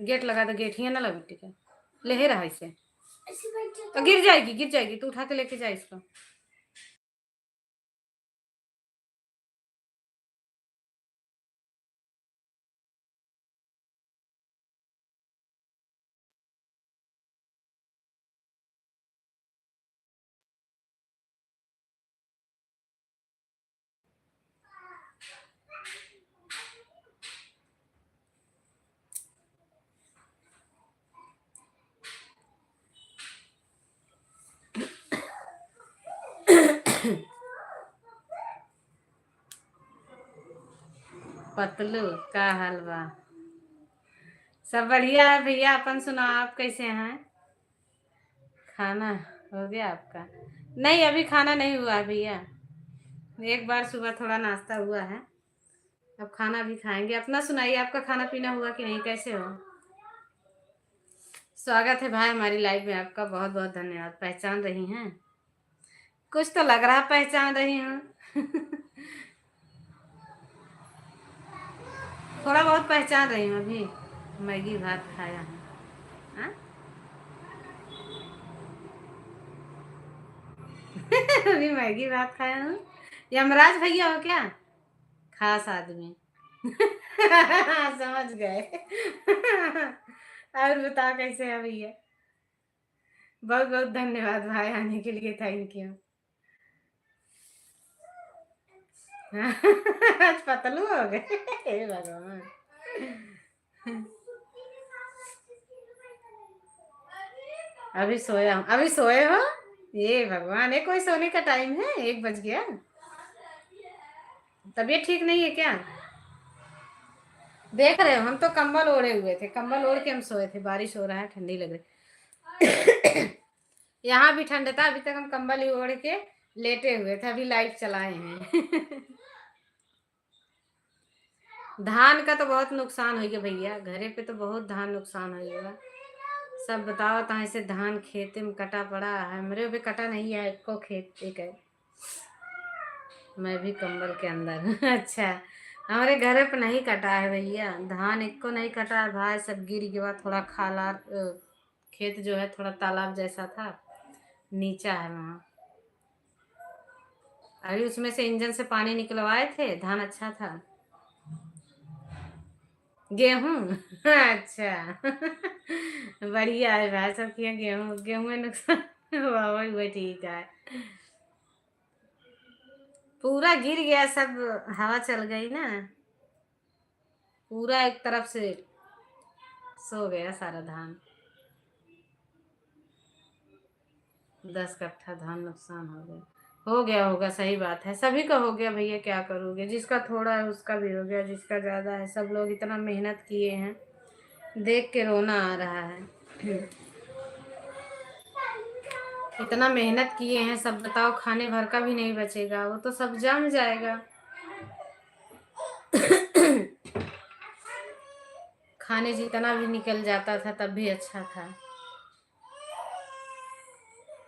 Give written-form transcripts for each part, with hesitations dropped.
Gate लगा दो, gate ही ना लगा ठीक है। ले रहा इसे तो गिर जाएगी, गिर जाएगी, तू उठा के लेके जा इसको। पतलू का हलवा सब बढ़िया है भैया। अपन सुनाओ, आप कैसे हैं? खाना हो गया आपका? नहीं, अभी खाना नहीं हुआ है भैया। एक बार सुबह थोड़ा नाश्ता हुआ है, अब खाना भी खाएंगे। अपना सुनाइए, आपका खाना पीना हुआ कि नहीं, कैसे हो? स्वागत है भाई हमारी लाइफ में आपका, बहुत बहुत धन्यवाद। पहचान रही हैं? कुछ तो लग रहा पहचान रही हूँ। थोड़ा बहुत पहचान रही हूँ अभी। मैगी भात खाया है। हाँ? अभी मैगी भात खाया हूँ। यमराज भैया हो क्या? खास आदमी। समझ गए। और बताओ कैसे है भैया? बहुत बहुत धन्यवाद भाई आने के लिए, थैंक यू। आज पतलू हो गए। हे भगवान। अभी सोया हूँ, अभी सोए हो? ये भगवान, ये कोई सोने का टाइम है? 1 बज गया। तबीयत ठीक नहीं है क्या? देख रहे हो, हम तो कंबल ओढ़े हुए थे, कंबल ओढ़ के हम सोए थे। बारिश हो रहा है, ठंडी लग रही। यहाँ भी ठंड था, अभी तक हम कंबल ही ओढ़ के लेटे हुए थे, अभी लाइट चलाए हैं। धान का तो बहुत नुकसान हो गया भैया, घरे पे तो बहुत धान नुकसान हो गया। सब बताओ, तो ऐसे धान खेते में कटा पड़ा है, मेरे भी कटा नहीं है, को खेत एक है। मैं भी कंबल के अंदर हूँ। अच्छा, हमारे घर पे नहीं कटा है भैया, धान एक को नहीं कटा है भाई, सब गिर गया। थोड़ा खाला खेत जो है थोड़ा तालाब जैसा था, नीचा है वहाँ। अभी उसमें से इंजन से पानी निकलवाए थे, धान अच्छा था। गेहूं। अच्छा। बढ़िया है भाई, सब किया गेहूं, गेहूं में नुकसान हुआ, वही ठीक है। पूरा गिर गया सब, हवा चल गई ना, पूरा एक तरफ से सो गया सारा धान। 10 कट्ठा धान नुकसान हो गया। हो गया होगा, सही बात है, सभी का हो गया भैया, क्या करोगे? जिसका थोड़ा है उसका भी हो गया, जिसका ज्यादा है। सब लोग इतना मेहनत किए हैं, देख के रोना आ रहा है। इतना मेहनत किए हैं सब, बताओ खाने भर का भी नहीं बचेगा, वो तो सब जम जाएगा। खाने जितना भी निकल जाता था तब भी अच्छा था।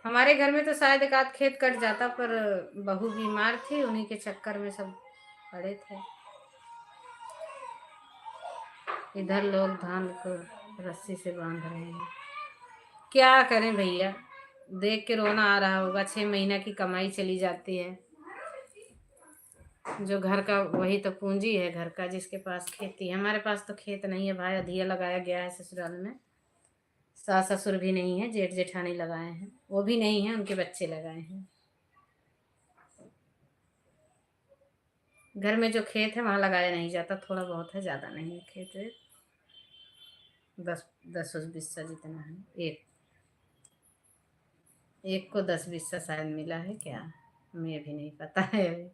हमारे घर में तो शायद एक आध खेत कट जाता, पर बहू बीमार थी, उन्हीं के चक्कर में सब पड़े थे। इधर लोग धान को रस्सी से बांध रहे हैं। क्या करें भैया, देख के रोना आ रहा होगा। 6 महीना की कमाई चली जाती है, जो घर का वही तो पूंजी है घर का, जिसके पास खेती है। हमारे पास तो खेत नहीं है भाई, अधिया लगाया गया है ससुराल में। सास ससुर भी नहीं है, जेठ जेठानी लगाए हैं, वो भी नहीं है, उनके बच्चे लगाए हैं। घर में जो खेत है वहां लगाया नहीं जाता, थोड़ा बहुत है, ज्यादा नहीं है खेत है। 10 10 20 जितना है। एक एक को 10 20 शायद मिला है क्या, मुझे भी नहीं पता है अभी।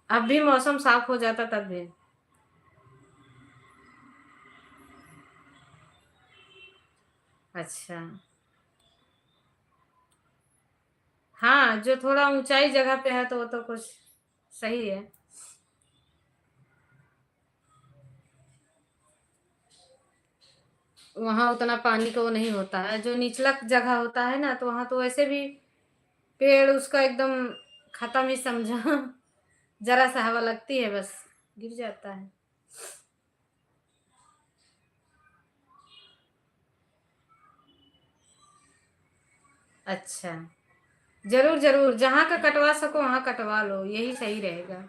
अब भी मौसम साफ हो जाता तब भी। अच्छा। हाँ, जो थोड़ा ऊंचाई जगह पे है तो वो तो कुछ सही है। वहां उतना पानी का वो नहीं होता है, जो निचला जगह होता है ना, तो वहां तो वैसे भी पेड़ उसका एकदम खत्म ही समझो। जरा सा हवा लगती है बस गिर जाता है। अच्छा, जरूर जरूर, जहाँ का कटवा सको वहाँ कटवा लो, यही सही रहेगा।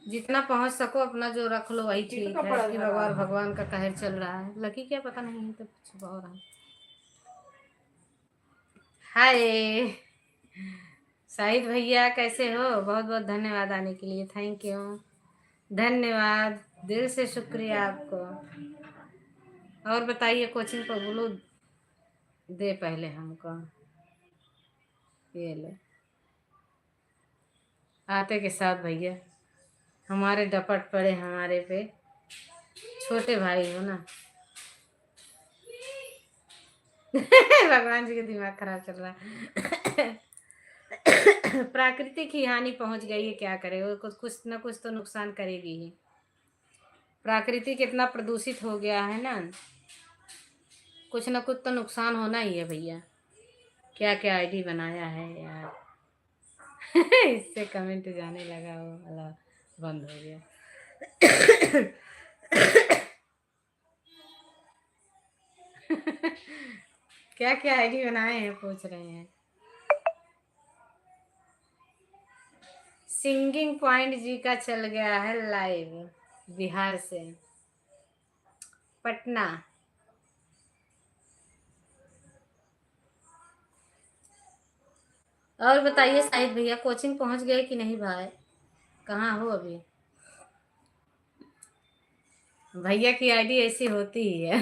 जितना पहुंच सको अपना जो रख लो वही ठीक है। कि भगवान भगवान का कहर चल रहा है, लकी क्या पता नहीं है तो कुछ हो रहा है। हाय शाहिद भैया, कैसे हो? बहुत बहुत धन्यवाद आने के लिए, थैंक यू, धन्यवाद, दिल से शुक्रिया आपको। और बताइए, कोचिंग पर बोलो दे पहले हमको। ये लो, आते के साथ भैया हमारे डपट पड़े हमारे पे, छोटे भाई हो ना। भगवान जी का दिमाग खराब चल रहा है। प्रकृति की हानि पहुंच गई है, क्या करे वो, कुछ ना कुछ तो नुकसान करेगी ही। प्रकृति कितना प्रदूषित हो गया है ना, कुछ ना कुछ तो नुकसान होना ही है भैया। क्या क्या आईडी बनाया है यार। इससे कमेंट जाने लगा, वो वाला बंद हो गया। क्या क्या आईडी बनाए हैं पूछ रहे हैं। सिंगिंग पॉइंट जी का चल गया है लाइव, बिहार से, पटना। और बताइए शाहिद भैया, कोचिंग पहुंच गए कि नहीं भाई? कहाँ हो अभी? भैया की आईडी ऐसी होती ही है।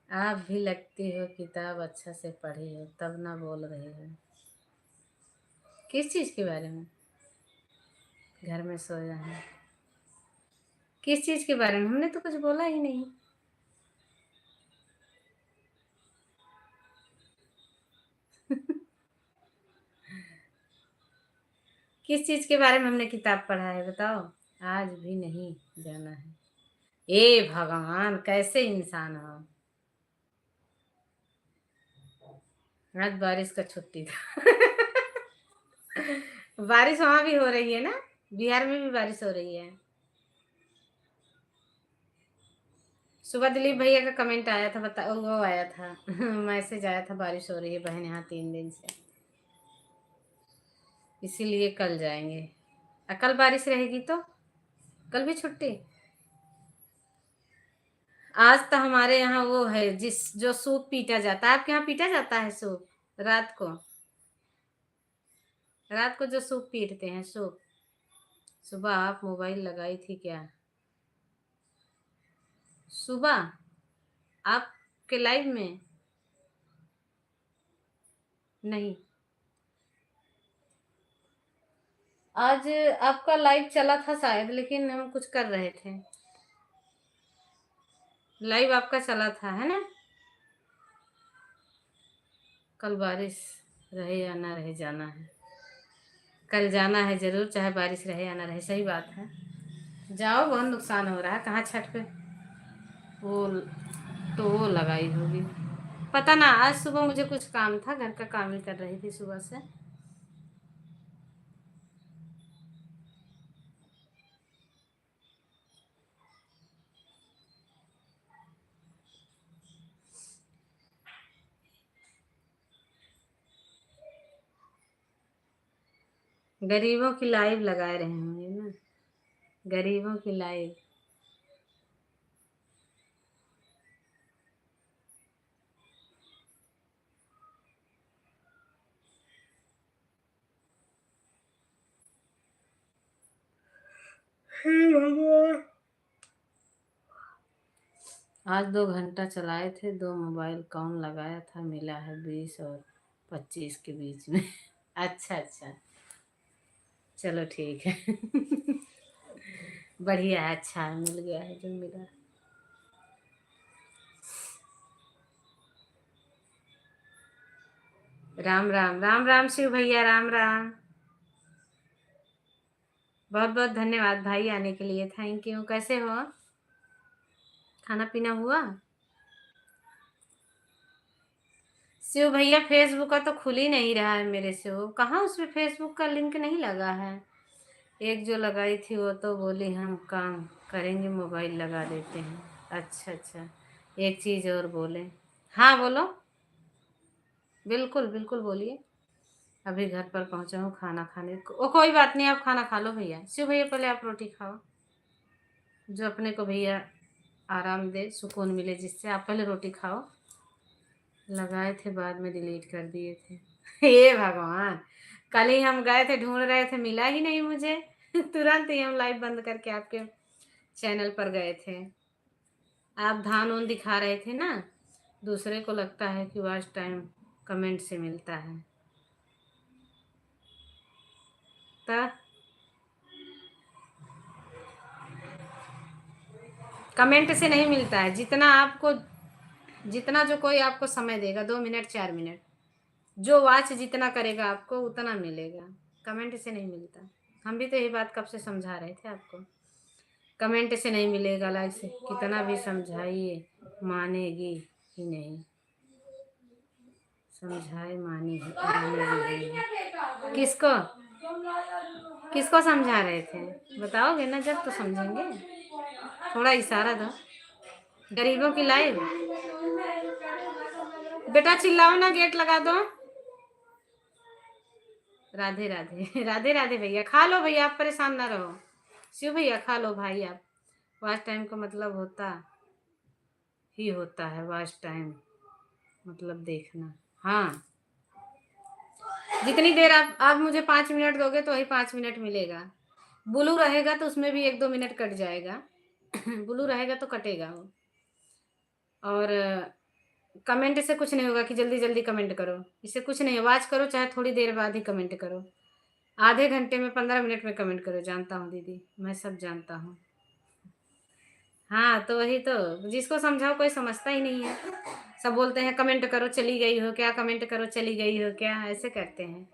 आप भी लगती हो किताब अच्छा से पढ़ी हो, तब ना बोल रहे हो। किस चीज के बारे में? घर में सोया है? किस चीज के बारे में? हमने तो कुछ बोला ही नहीं। किस चीज के बारे में हमने किताब पढ़ा है बताओ? आज भी नहीं जाना है। ए भगवान, कैसे इंसान हो। आज बारिश का छुट्टी था। बारिश वहां भी हो रही है ना? बिहार में भी बारिश हो रही है। सुबह दिलीप भैया का कमेंट आया था, बता वो आया था। मैसेज आया था, बारिश हो रही है बहन यहाँ 3 दिन से, इसीलिए कल जाएंगे। कल बारिश रहेगी तो कल भी छुट्टी। आज तो हमारे यहाँ वो है जिस जो सूप पीटा जाता है, आपके यहाँ पीटा जाता है सूप? रात को, रात को जो सूप पीटते हैं सूप। सुबह आप मोबाइल लगाई थी क्या? सुबह आपके लाइव में? नहीं, आज आपका लाइव चला था शायद, लेकिन हम कुछ कर रहे थे। लाइव आपका चला था है ना? कल बारिश रहे या ना रहे जाना है। कल जाना है जरूर, चाहे बारिश रहे या ना रहे, सही बात है। जाओ, बहुत नुकसान हो रहा है। कहाँ छत पे वो, तो वो लगाई होगी, पता ना। आज सुबह मुझे कुछ काम था, घर का काम ही कर रही थी सुबह से। गरीबों की लाइव लगा रहे होंगे ना, गरीबों की लाइव। हे भगवान, आज 2 घंटा चलाए थे, 2 मोबाइल कौन लगाया था, मिला है 20 और 25 के बीच में। अच्छा अच्छा, चलो ठीक है। बढ़िया है, अच्छा है, मिल गया है जो मिला। राम राम, राम राम शिव भैया, राम राम। बहुत बहुत धन्यवाद भाई आने के लिए, थैंक यू। कैसे हो? खाना पीना हुआ? शिव भैया फेसबुक का तो खुल ही नहीं रहा है मेरे से। वो कहाँ, उसमें फेसबुक का लिंक नहीं लगा है। एक जो लगाई थी वो तो बोली हम काम करेंगे, मोबाइल लगा देते हैं। अच्छा अच्छा, एक चीज़ और बोले। हाँ बोलो। बिल्कुल बिल्कुल बोलिए। अभी घर पर पहुंचा हूँ खाना खाने को। ओ कोई बात नहीं, आप खाना खा लो भैया। शिव भैया पहले आप रोटी खाओ, जो अपने को भैया आराम दे, सुकून मिले, जिससे आप पहले रोटी खाओ। लगाए थे बाद में डिलीट कर दिए थे। हे भगवान, कल ही हम गए थे ढूंढ रहे थे, मिला ही नहीं मुझे। तुरंत ही हम लाइव बंद करके आपके चैनल पर गए थे। आप धान उन दिखा रहे थे ना, दूसरे को लगता है कि वॉच टाइम कमेंट से मिलता है। तो कमेंट से नहीं मिलता है। जितना आपको, जितना जो कोई आपको समय देगा, 2 मिनट 4 मिनट, जो वॉच जितना करेगा आपको उतना मिलेगा। कमेंट से नहीं मिलता। हम भी तो यही बात कब से समझा रहे थे आपको। कमेंट से नहीं मिलेगा, लाइक से कितना भी समझाइए मानेगी ही नहीं। समझाए मानेगी नहीं। किसको, किसको समझा रहे थे? बताओगे ना जब तो समझेंगे। थोड़ा इशारा दो। गरीबों की लाइव। बेटा चिल्लाओ ना, गेट लगा दो। राधे राधे। राधे राधे भैया, खा लो भैया, आप परेशान ना रहो। शिव भैया खा लो भाई आप। वॉच टाइम का मतलब होता ही होता है, वॉच टाइम मतलब देखना। हाँ, जितनी देर आप मुझे 5 मिनट दोगे तो वही 5 मिनट मिलेगा। ब्लू रहेगा तो उसमें भी 1-2 मिनट कट जाएगा। ब्लू रहेगा तो कटेगा वो। और कमेंट से कुछ नहीं होगा कि जल्दी जल्दी कमेंट करो, इससे कुछ नहीं है। वॉच करो चाहे थोड़ी देर बाद ही कमेंट करो, आधे घंटे में 15 मिनट में कमेंट करो। जानता हूँ दीदी, मैं सब जानता हूँ। हाँ तो वही तो, जिसको समझाओ कोई समझता ही नहीं है। सब बोलते हैं कमेंट करो चली गई हो क्या, कमेंट करो चली गई हो क्या, ऐसे करते हैं।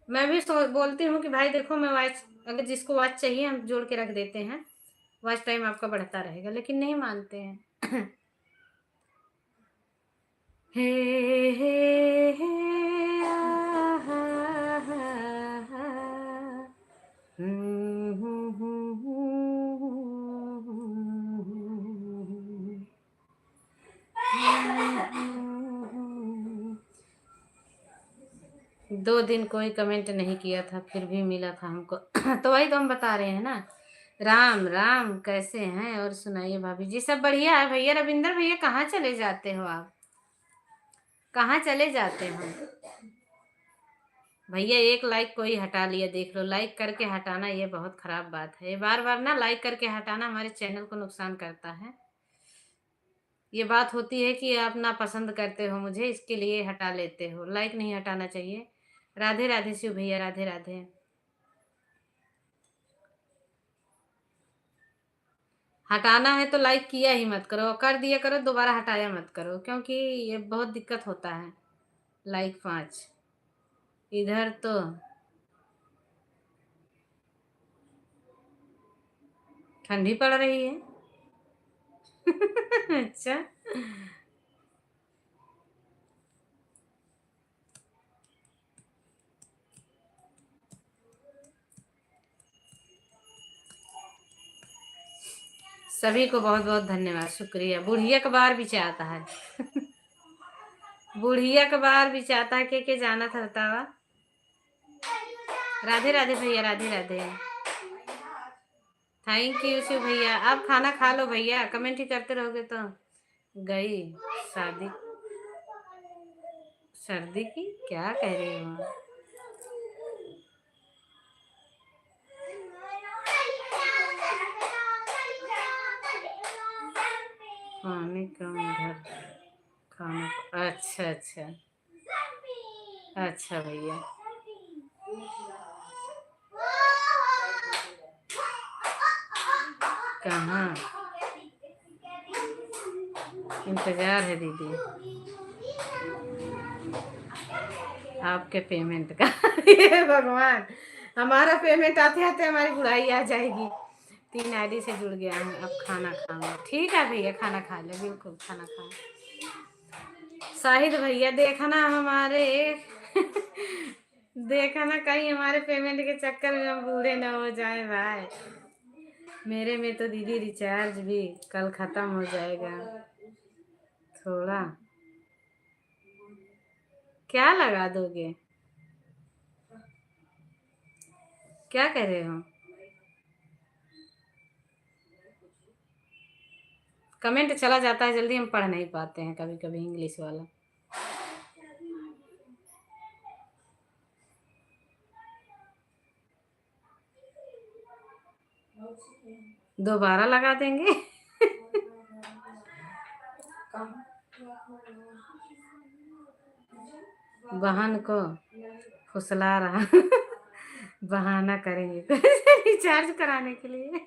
मैं भी बोलती हूँ कि भाई देखो, मैं वॉच, अगर जिसको वॉच चाहिए हम जोड़ के रख देते हैं, वॉच टाइम आपका बढ़ता रहेगा, लेकिन नहीं मानते हैं। हे हे हे आ, हा, हा, हा, हम्म, हम्म, हम्म, हम्म। 2 दिन कोई कमेंट नहीं किया था, फिर भी मिला था हमको। तो वही तो हम बता रहे हैं ना। राम राम, कैसे हैं और सुनाइए भाभी जी? सब बढ़िया है भैया। रविंदर भैया कहाँ चले जाते हो आप, कहाँ चले जाते हो भैया? एक लाइक कोई हटा लिया, देख लो, लाइक करके हटाना ये बहुत खराब बात है। ये बार बार ना लाइक करके हटाना हमारे चैनल को नुकसान करता है। ये बात होती है कि आप ना पसंद करते हो मुझे, इसके लिए हटा लेते हो। लाइक नहीं हटाना चाहिए। राधे राधे शिव भैया, राधे राधे। हटाना है तो लाइक किया ही मत करो, कर दिया करो, दोबारा हटाया मत करो, क्योंकि ये बहुत दिक्कत होता है। लाइक 5 इधर तो। ठंडी पड़ रही है। अच्छा, सभी को बहुत बहुत धन्यवाद, शुक्रिया। बुढ़िया का बार भी चाहता है। बुढ़िया का बार भी चाहता है, के जाना था बतावा। राधे राधे भैया, राधे राधे। थैंक यू शिव भैया। आप खाना खा लो भैया, कमेंट ही करते रहोगे तो। गई शादी, सर्दी की क्या कह रही हो? पानी कम इधर, खाना। अच्छा अच्छा, अच्छा भैया। कहाँ, इंतजार है दीदी आपके पेमेंट का। ये भगवान, हमारा पेमेंट आते आते हमारी बुढ़ाई आ जाएगी। 3 आईडी से जुड़ गया हूँ, अब खाना खाऊंगा। ठीक है भैया, खाना खा ले, बिल्कुल खाना खा। शाहिद भैया देखा ना हमारे देखा ना कहीं हमारे पेमेंट के चक्कर में हम बूढ़े ना हो जाए भाई। मेरे में तो दीदी रिचार्ज भी कल खत्म हो जाएगा। थोड़ा क्या लगा दोगे? क्या कह रहे हो? कमेंट चला जाता है जल्दी, हम पढ़ नहीं पाते हैं कभी कभी इंग्लिश वाला। दोबारा लगा देंगे। बहन को फुसला रहा। बहाना करेंगे रिचार्ज कराने के लिए।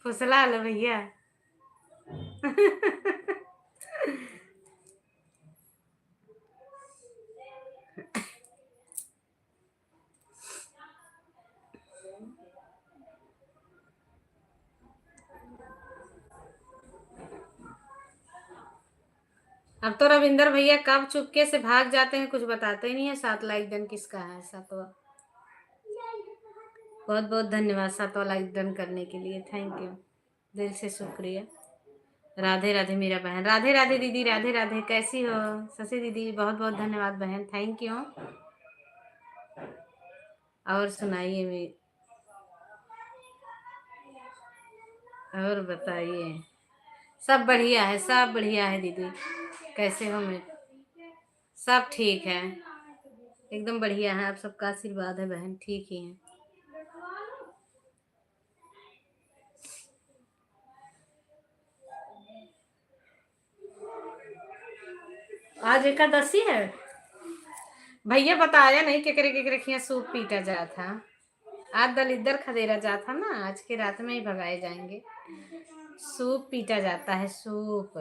फुसला लो भैया। अब तो रविंदर भैया कब चुपके से भाग जाते हैं, कुछ बताते ही नहीं है। 7 लाइक डन किसका है? सातवा। बहुत बहुत धन्यवाद 7वां लाइक डन करने के लिए, थैंक यू, दिल से शुक्रिया। राधे राधे मेरा बहन, राधे राधे दीदी, राधे राधे, कैसी हो शशि दीदी? बहुत बहुत धन्यवाद बहन, थैंक यू। और सुनाइए भी, और बताइए। सब बढ़िया है, सब बढ़िया है दीदी, कैसे हो? मैं सब ठीक है, एकदम बढ़िया है, आप सबका आशीर्वाद है बहन, ठीक ही है। आज एकादशी है। भैया बताया नहीं केकरे केकरे खिया सूप पीटा जा था। आज दलिद्दर खदेरा जा था ना, आज के रात में ही भगाए जाएंगे। सूप पीटा जाता है, सूप।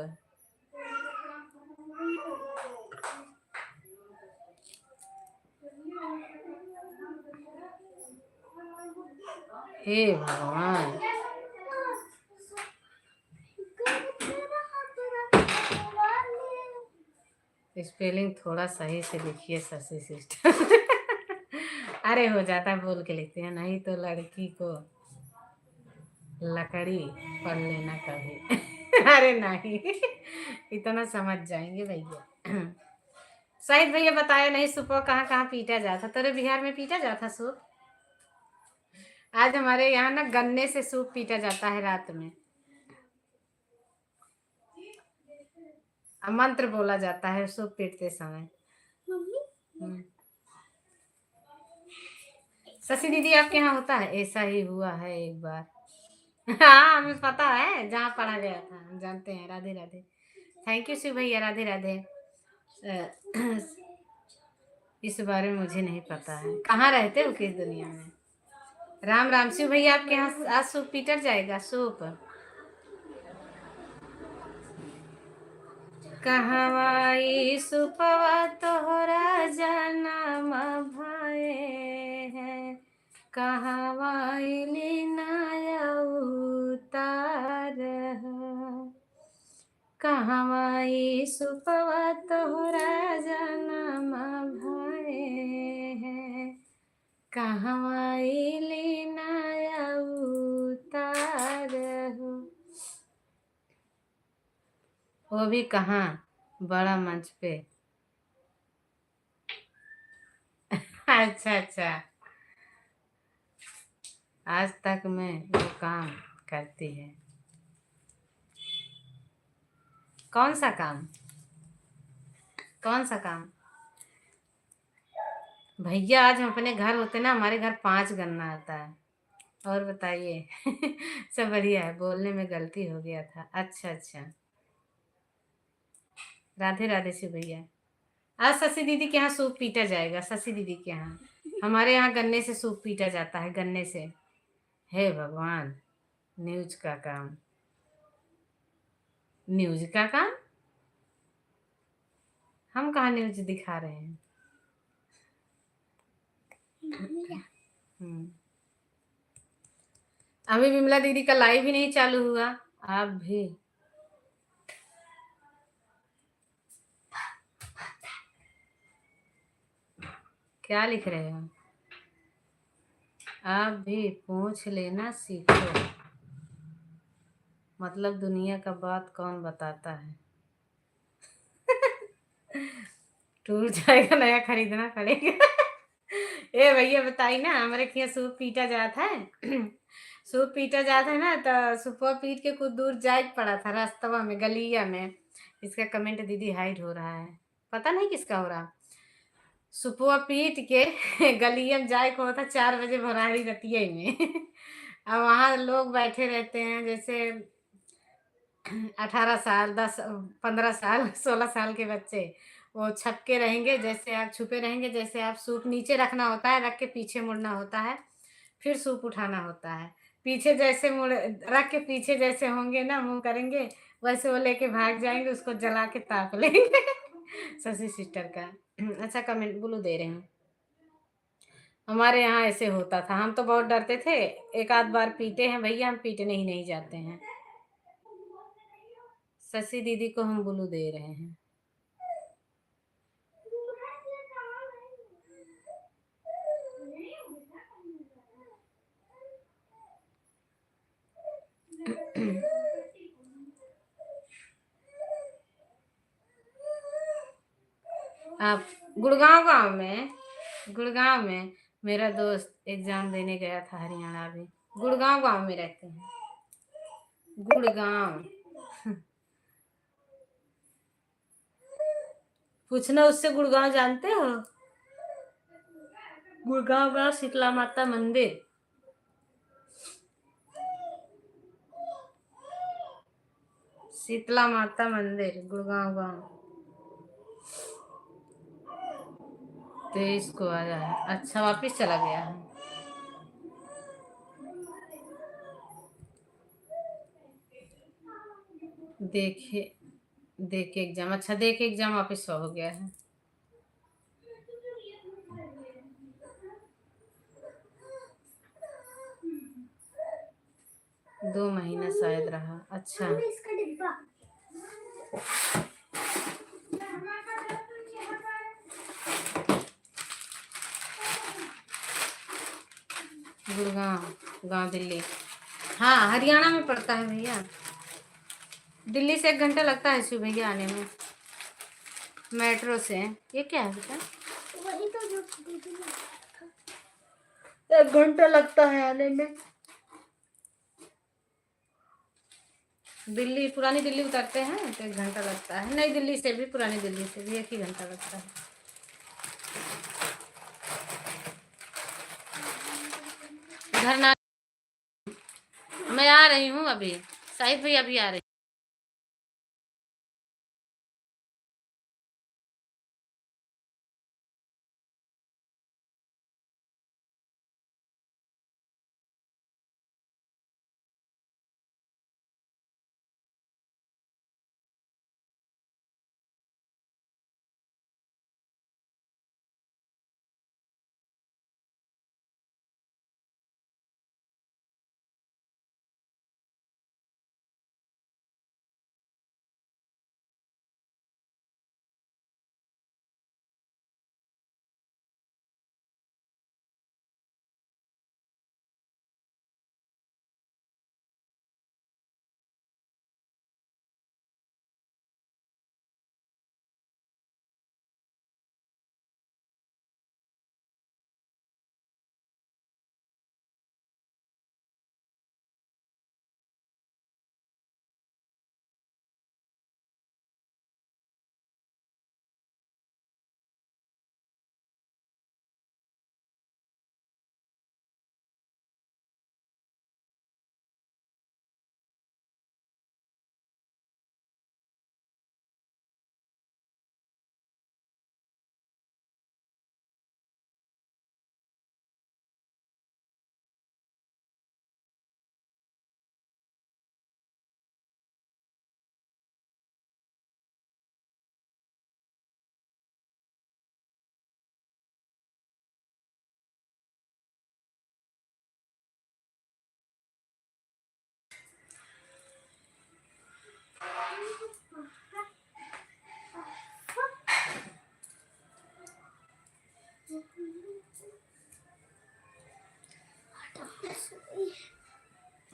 हे भगवान, स्पेलिंग थोड़ा सही से लिखिए शशि सिस्टर। अरे हो जाता है, बोल के लिखते हैं, नहीं तो लड़की को लकड़ी पढ़ लेना कभी। अरे नहीं, इतना समझ जाएंगे भैया। शाहिद भैया बताया नहीं सुबह कहाँ कहाँ पीटा जाता, तेरे बिहार में पीटा जाता सूप। आज हमारे यहाँ ना गन्ने से सूप पीटा जाता है रात में, मंत्र बोला जाता है सूप पीटते समय। शशि दीदी आपके यहाँ होता है? ऐसा ही हुआ है एक बार। हाँ हमें पता है, जहाँ पढ़ा गया था हम जानते हैं। राधे राधे, थैंक यू शिव भैया, राधे राधे। इस बारे में मुझे नहीं पता है, कहाँ रहते हो, किस दुनिया में। राम राम शिव भैया, आपके यहाँ आज सूप पीटर जाएगा? सूप कहवाई सुपवा तोहरा जनम भये है, कहवाई लीनाया उतार, कहवाई सुपवा तोहरा जनम भये है, कहवाई लीनाया उतार हो। वो भी कहाँ, बड़ा मंच पे। अच्छा अच्छा, आज तक मैं वो काम करती है। कौन सा काम? कौन सा काम? भैया आज हम अपने घर होते ना, हमारे घर 5 गन्ना आता है। और बताइए। सब बढ़िया है, बोलने में गलती हो गया था। अच्छा अच्छा, राधे राधे शिव भैया। आज शशि दीदी के यहाँ सूप पीटा जाएगा, शशि दीदी के यहाँ। हमारे यहाँ गन्ने से सूप पीटा जाता है, गन्ने से। हे भगवान, न्यूज का काम, न्यूज का काम। हम कहाँ न्यूज दिखा रहे हैं। हम्म, अभी विमला दीदी का लाइव ही नहीं चालू हुआ। आप भी क्या लिख रहे हो? आप भी पूछ लेना सीखो। मतलब दुनिया का बात कौन बताता है। टूट जाएगा, नया खरीदना पड़ेगा। ए भैया बताई ना, हमारे यहाँ सूप पीटा जाता है। सूप पीटा जाता है ना, तो सुपवा पीट के कुछ दूर जाए पड़ा था रास्तवा में, गलिया में। इसका कमेंट दीदी हाइड हो रहा है, पता नहीं किसका हो रहा। सुपवा पीट के गलिया में जाए को होता 4 बजे भरारी रतिये में। अब वहां लोग बैठे रहते हैं, जैसे 18 साल, 10 15 साल, 16 साल के बच्चे। वो छपके रहेंगे, जैसे आप छुपे रहेंगे, जैसे आप सूप नीचे रखना होता है, रख के पीछे मुड़ना होता है, फिर सूप उठाना होता है। पीछे जैसे मुड़ रख के पीछे जैसे होंगे ना, मुंह करेंगे, वैसे वो लेके भाग जाएंगे, उसको जला के ताप लेंगे। शशि सिस्टर का अच्छा कमेंट ब्लू दे रहे हैं। हमारे यहाँ ऐसे होता था, हम तो बहुत डरते थे। एक आध बार पीटे हैं भैया, हम पीटने ही नहीं जाते हैं। शशि दीदी को हम ब्लू दे रहे हैं। आप गुड़गांव में मेरा दोस्त एग्जाम देने गया था, हरियाणा में। गुड़गांव गांव में रहते हैं, गुड़गांव। पूछना उससे, गुड़गांव जानते हो? गुड़गांव गांव, शीतला माता मंदिर। शीतला माता मंदिर, गुड़गांव गांव। 23 को आया है। अच्छा, वापिस चला गया है। देखे देखे एग्जाम, अच्छा देखे एग्जाम वापिस हो गया है। 2 महीना शायद रहा। अच्छा, गुड़गांव गांव दिल्ली। हाँ, हरियाणा में पड़ता है भैया। दिल्ली से 1 घंटा लगता है शिव भैया आने में, मेट्रो से। ये क्या है बेटा? वही तो जो 1 घंटा लगता है आने में। दिल्ली, पुरानी दिल्ली उतरते हैं तो 1 घंटा लगता है। नई दिल्ली से भी, पुरानी दिल्ली से भी 1 ही घंटा लगता है। घर ना, मैं आ रही हूँ अभी, साहिब भैया अभी आ रही।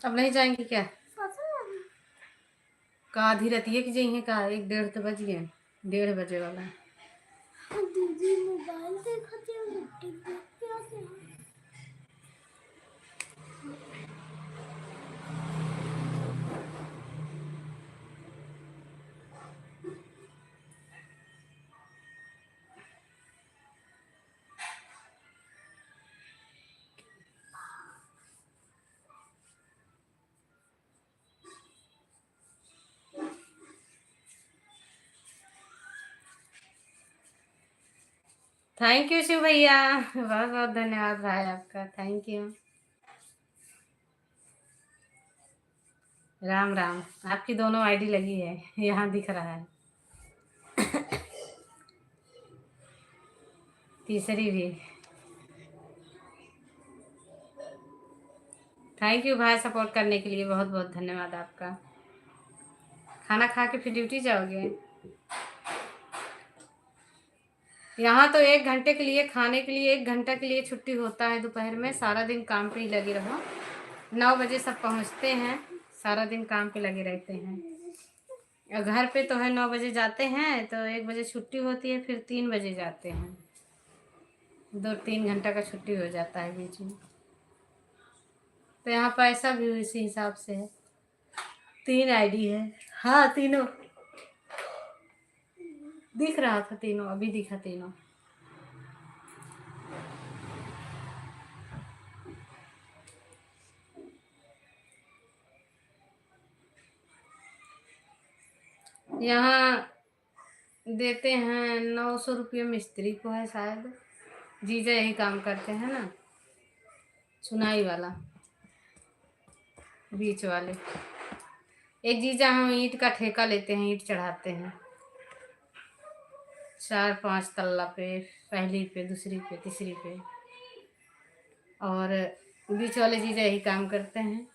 अब नहीं जाएंगे क्या? का आधी रतिये की जइए का 1 डेढ़ तो बज गए, 1:30 बजे वाला है। दीदी मोबाइल देखते हैं, यूट्यूब देखते हैं। थैंक यू शिव भैया, बहुत बहुत धन्यवाद भाई आपका, थैंक यू। राम राम, आपकी दोनों आईडी लगी है, यहाँ दिख रहा है। तीसरी भी। थैंक यू भाई, सपोर्ट करने के लिए बहुत बहुत धन्यवाद आपका। खाना खा के फिर ड्यूटी जाओगे? यहाँ तो 1 घंटे के लिए, खाने के लिए 1 घंटा के लिए छुट्टी होता है दोपहर में। सारा दिन काम पे ही लगे रहो। 9 बजे सब पहुँचते हैं, सारा दिन काम पे लगे रहते हैं। और घर पे तो है 9 बजे जाते हैं, तो 1 बजे छुट्टी होती है, फिर 3 बजे जाते हैं। 2-3 घंटा का छुट्टी हो जाता है बीच में। तो यहाँ पैसा भी इसी हिसाब से है। 3 आईडी है। हाँ, तीनों दिख रहा था, तीनों अभी दिखा तीनों। यहाँ देते हैं 900 रुपये मिस्त्री को है शायद। जीजा यही काम करते हैं ना, चुनाई वाला, बीच वाले। एक जीजा हम ईंट का ठेका लेते हैं, ईंट चढ़ाते हैं 4-5 तल्ला पे, पहली पे, दूसरी पे, तीसरी पे। और बीच वाले जीजा यही काम करते हैं।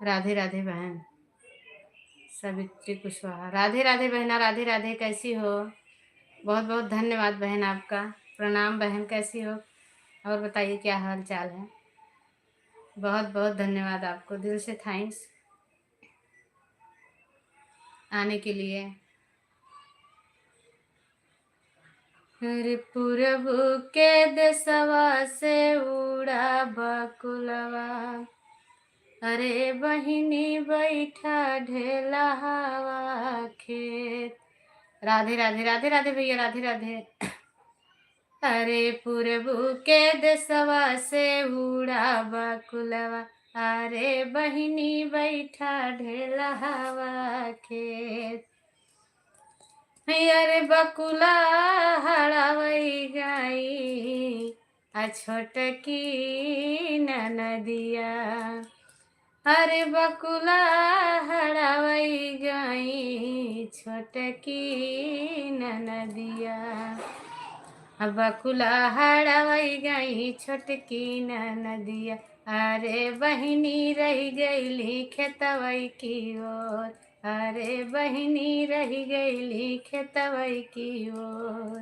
राधे राधे बहन सावित्री कुशवाहा। राधे राधे बहना, राधे राधे, कैसी हो? बहुत बहुत धन्यवाद बहन आपका, प्रणाम बहन, कैसी हो? और बताइए क्या हाल चाल है? बहुत बहुत धन्यवाद आपको, दिल से थैंक्स आने के लिए। हरे पूरब के देशवा से उड़ा बकुलवा, अरे बहिनी बैठा ढेला हवा खेत। राधे राधे, राधे राधे भैया, राधे राधे। अरे पूरब के देशवा से उड़ा बकुलवा, अरे बहिनी बैठा ढेला हवा खेत। अरे बकुला हड़ावई गाई, आ छोटकी नदिया। अरे बकुला हड़ावई गाई, छोटकी नदिया। बकुला हड़ावई गई, छोटकी नदिया। अरे बहिनी रह गईली खेतवई की ओर, अरे बहिनी रह गईली खेतवई की ओर।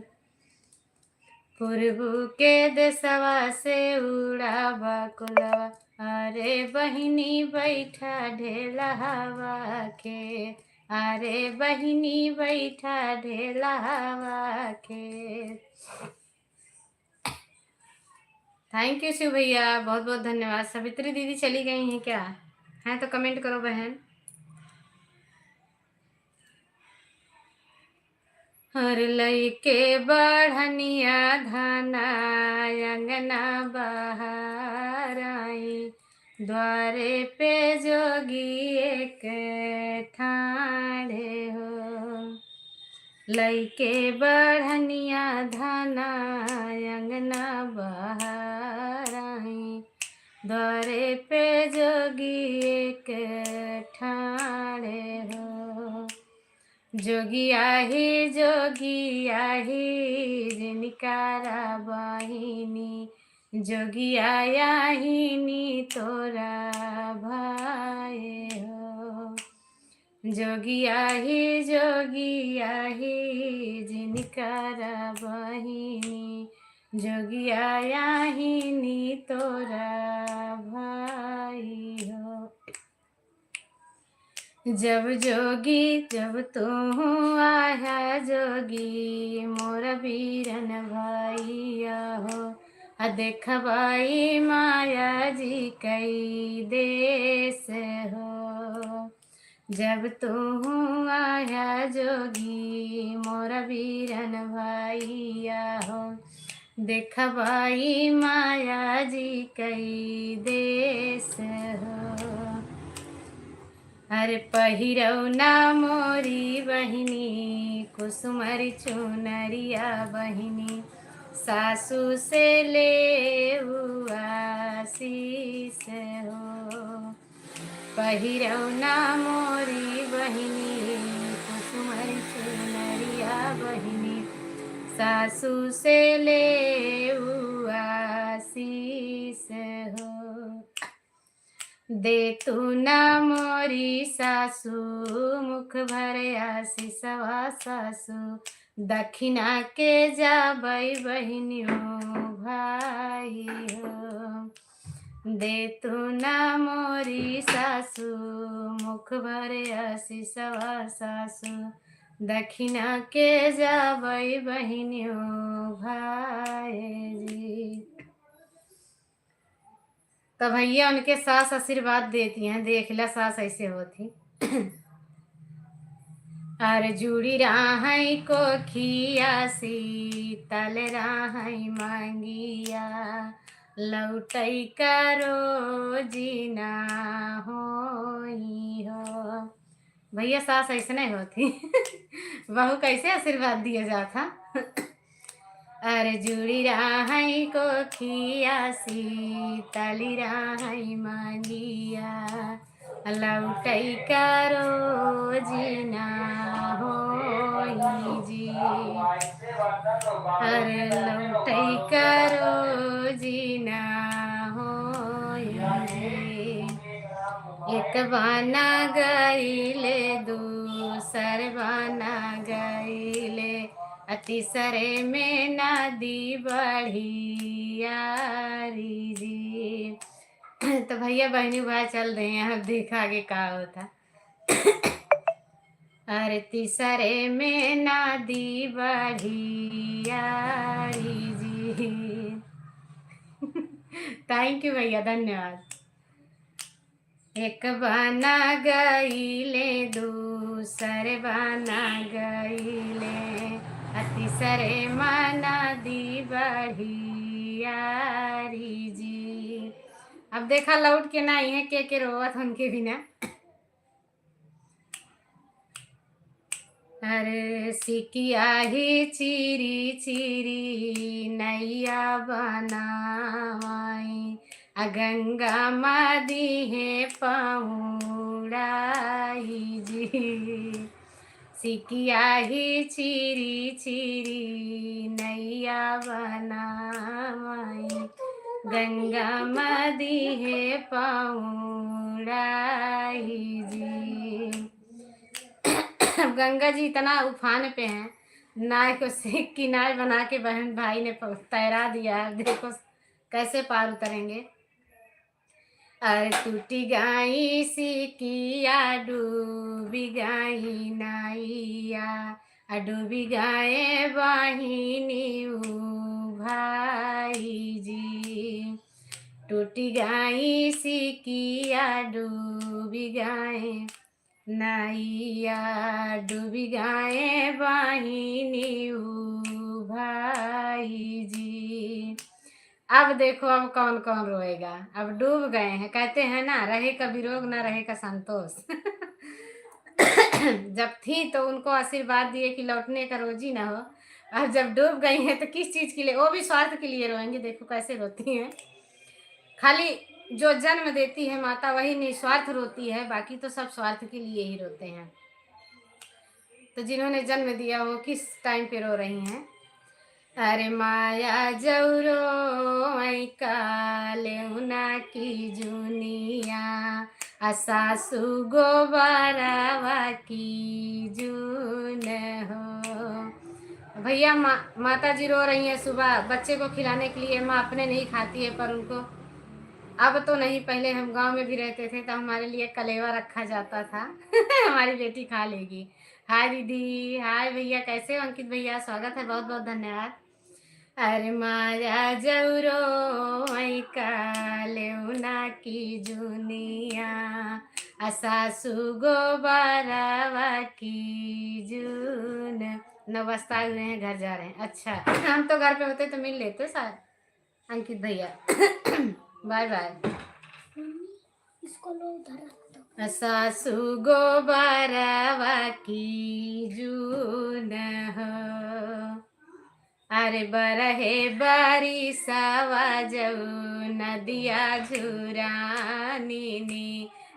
पूर्व के देशवा से उड़ा बकुलवा, अरे बहिनी बैठा ढेला हवा के, अरे बहिनी बैठा ढेला हवा के। थैंक यू शिव भैया, बहुत बहुत धन्यवाद। सवित्री दीदी चली गई हैं क्या? हैं तो कमेंट करो बहन। हर लइके बढ़निया धाना अंगना बाहर आई, द्वारे पे जोगी एक ठाड़े हो। लइके बढ़निया धाना अंगना बाहर आई, द्वारे पे जोगी एक ठाड़े हो। जोगी आही जिनकारा बहिनी, जोगी आयाहिनी तोरा भाई हो। जोगी आही जिनकारा बहिनी, जोगी आयाहिनी तोरा भाई हो। जब जोगी जब तू आया जोगी मोर बीरन भाइया हो, देख भाई माया जी कई देश हो। जब तू आया जोगी मोर बीरन भाइया हो, देख भाई माया जी कई देश हो। अरे पहिरौना मोरी बहिनी कुसुमरी चुनरिया बहिनी, सासू से ले आशीष हो। पहिरौना मोरी बहिनी कुसुमरी चुनरिया बहिनी, सासू से ले आशीष हो। दे तू ना मोरी सासू मुख भर आशीषवा सासू, दक्षिणा के जाबई बहिनियों भाई हो। दे तू ना मोरी सासू मुख भर आशीषवा सासू, दक्षिणा के जाबई बहिनियों भाई जी। तो भैया उनके सास आशीर्वाद देती हैं, देख ला सास ऐसे होती। अरे जुड़ी राहई को खियासी तल राहई मांगिया, लौटई करो जीना होई हो। भैया सास ऐसे नहीं होती। बहू कैसे आशीर्वाद दिया जाता। अरे जुड़ी राहई को खियासी तली राहई मांगिया, लौटई करो जीना होई जी। अरे लौटई करो जीना होई जी। एक बाना गईले दूसर बाना गईले, तीसरे में नदी बढ़ी यारी जी। तो भैया बहनी भाई चल रहे हैं, अब देखा आगे का होता। अरे तीसरे में नदी बढ़ी यारी जी। थैंक यू भैया, धन्यवाद। एक बाना गईले दूसरे बाना गईले, तीसरे माना दी बढ़ी यारी जी। अब देखा लौट के ना है के रोवत उनके बिना। अरे सिकिया ही चिरी चिरी नैया बनाई, गंगा मादी है पौड़ाई जी। सिकिया ही चिरी चिरी नैया बनाई, गंगा मदी है पौड़ाई जी। गंगा जी इतना उफान पे हैं, नाव को से किनारे बना के बहन भाई ने तैरा दिया है। देखो कैसे पार उतरेंगे। अरे टूटी गाई सिकिया डूबी गाई नाइया, डूबी गाए बहिनी भाई जी। टूटी गाई सिकिया डूबी गाए नाइया, डूबी गाए बहिनी भाई जी। अब देखो अब कौन कौन रोएगा। अब डूब गए हैं, कहते हैं ना रहे का विरोग ना रहे का संतोष। जब थी तो उनको आशीर्वाद दिए कि लौटने का रोजी ना हो। अब जब डूब गई हैं तो किस चीज के लिए, वो भी स्वार्थ के लिए रोएंगे। देखो कैसे रोती हैं। खाली जो जन्म देती है माता वही निस्वार्थ रोती है, बाकी तो सब स्वार्थ के लिए ही रोते हैं। तो जिन्होंने जन्म दिया वो किस टाइम पे रो रही हैं। अरे माया जौरो कालेउना की जुनिया, सासू गोबरावा की जून हो। भैया माता जी रो रही हैं। सुबह बच्चे को खिलाने के लिए माँ अपने नहीं खाती है, पर उनको अब तो नहीं, पहले हम गांव में भी रहते थे तो हमारे लिए कलेवा रखा जाता था। हमारी बेटी खा लेगी। हाय दीदी, हाय भैया, कैसे हो अंकित भैया? स्वागत है, बहुत बहुत धन्यवाद। अरे माया जौरो ऐ कालेउना की जुनिया, असासु गोबरवा की जून। 9 बजता हुए हैं, घर जा रहे हैं। अच्छा, हम तो घर पे होते तो मिल लेते शायद अंकित भैया। Bye bye. मम्मी इसको लो उधर रख दो। सासू गोबरवा की जून हो, अरे बरहे बारिशवा जऊ नदिया झुरानी,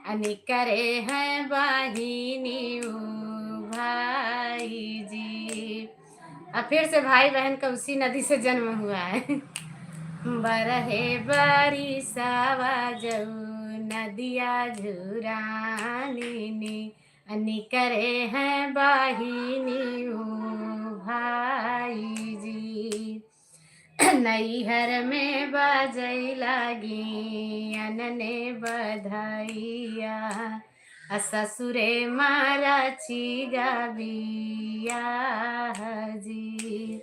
अनि करे हैं बाहिनी भाई जी। अब फिर से भाई बहन का उसी नदी से जन्म हुआ है। बरहे बारिशवा जऊ नदिया झुरानी, अनि करे हैं बाहिनी भाई जी। नैहर में बाजै लागी अनने बधाइया, ससुरे मारा चीगा बिया जी।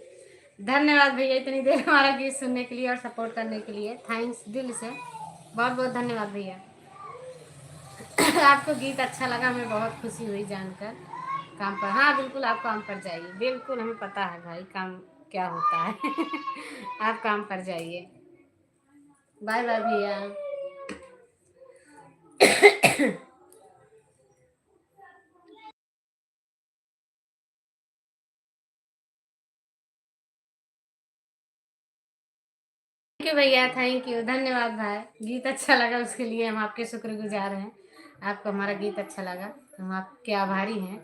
धन्यवाद भैया, इतनी देर हमारा गीत सुनने के लिए और सपोर्ट करने के लिए। थैंक्स दिल से, बहुत बहुत धन्यवाद भैया। आपको गीत अच्छा लगा, मैं बहुत खुशी हुई जानकर। काम पर, हाँ बिल्कुल आप काम पर जाइए, बिल्कुल हमें पता है भाई काम क्या होता है। आप काम पर जाइए। बाय बाय भैया। थैंक यू भैया, थैंक यू, धन्यवाद भाई। गीत अच्छा लगा उसके लिए हम आपके शुक्रगुजार हैं। आपको हमारा गीत अच्छा लगा, हम आपके आभारी हैं।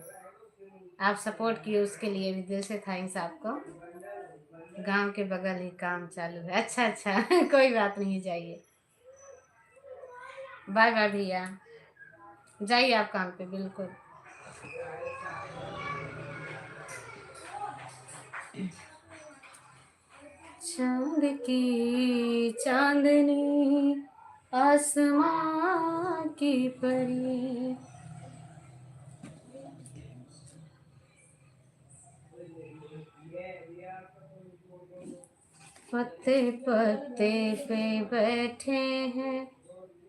आप सपोर्ट किए उसके लिए भी दिल से थैंक्स आपको। गांव के बगल ही काम चालू है। अच्छा अच्छा। कोई बात नहीं, जाइए। बाय बाय भैया, जाइए आप काम पे, बिल्कुल। चांद की चांदनी आसमां की परी, पत्ते पत्ते पे बैठे हैं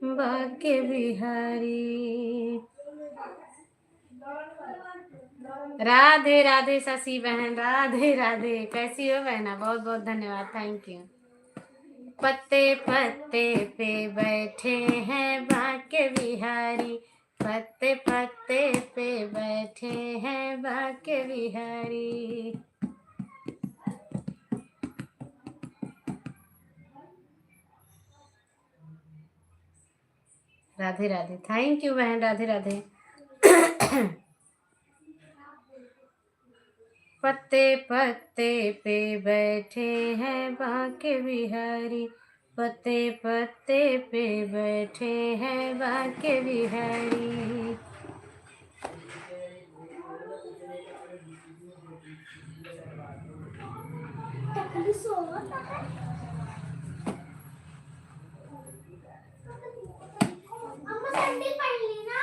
बाके बिहारी। राधे राधे शशि बहन, राधे राधे, कैसी हो बहना? बहुत बहुत धन्यवाद, थैंक यू। पत्ते पत्ते पे बैठे हैं बाके बिहारी, पत्ते पत्ते पे बैठे हैं बाके बिहारी। राधे राधे, थैंक यू बहन, राधे राधे। पत्ते पत्ते पे बैठे हैं बाके बिहारी, पत्ते पत्ते पे बैठे हैं बाके बिहारी। टकली सोता है। अम्मा ठंडी पड़ ली ना।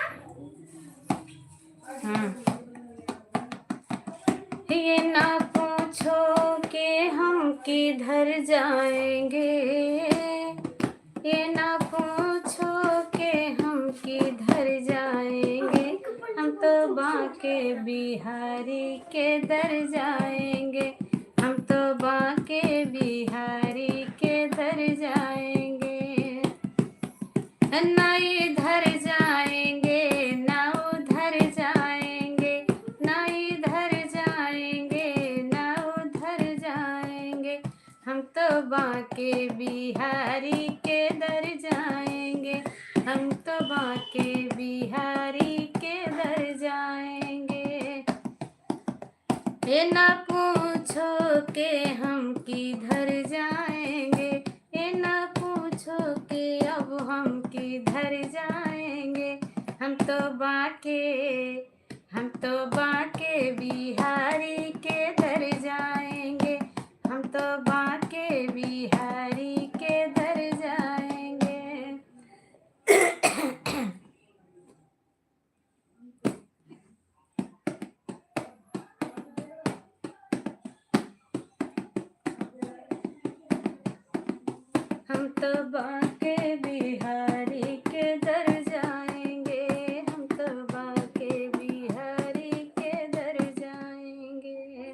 ये ना पूछो कि हम किधर जाएंगे, ये ना पूछो कि हम किधर जाएंगे, हम तो बाके बिहारी के दर जाएंगे, हम तो बाके बिहारी के दर जाएंगे। ना इधर जाएंगे ना उधर जाएंगे, ना इधर जाएंगे ना उधर जाएंगे, हम तो बाके बिहारी के दर जाएंगे, हम तो बाके बिहारी के दर जाएंगे। ये ना पूछो के हम किधर जाएंगे, ये ना पूछो के अब हम किधर जाएंगे, हम तो बाके बिहारी के दर जाएंगे, हम तो बाके बिहारी के दर जाएंगे। हम तो बाके बिहारी के दर जाएंगे, हम तो बाके बिहारी के दर जाएंगे।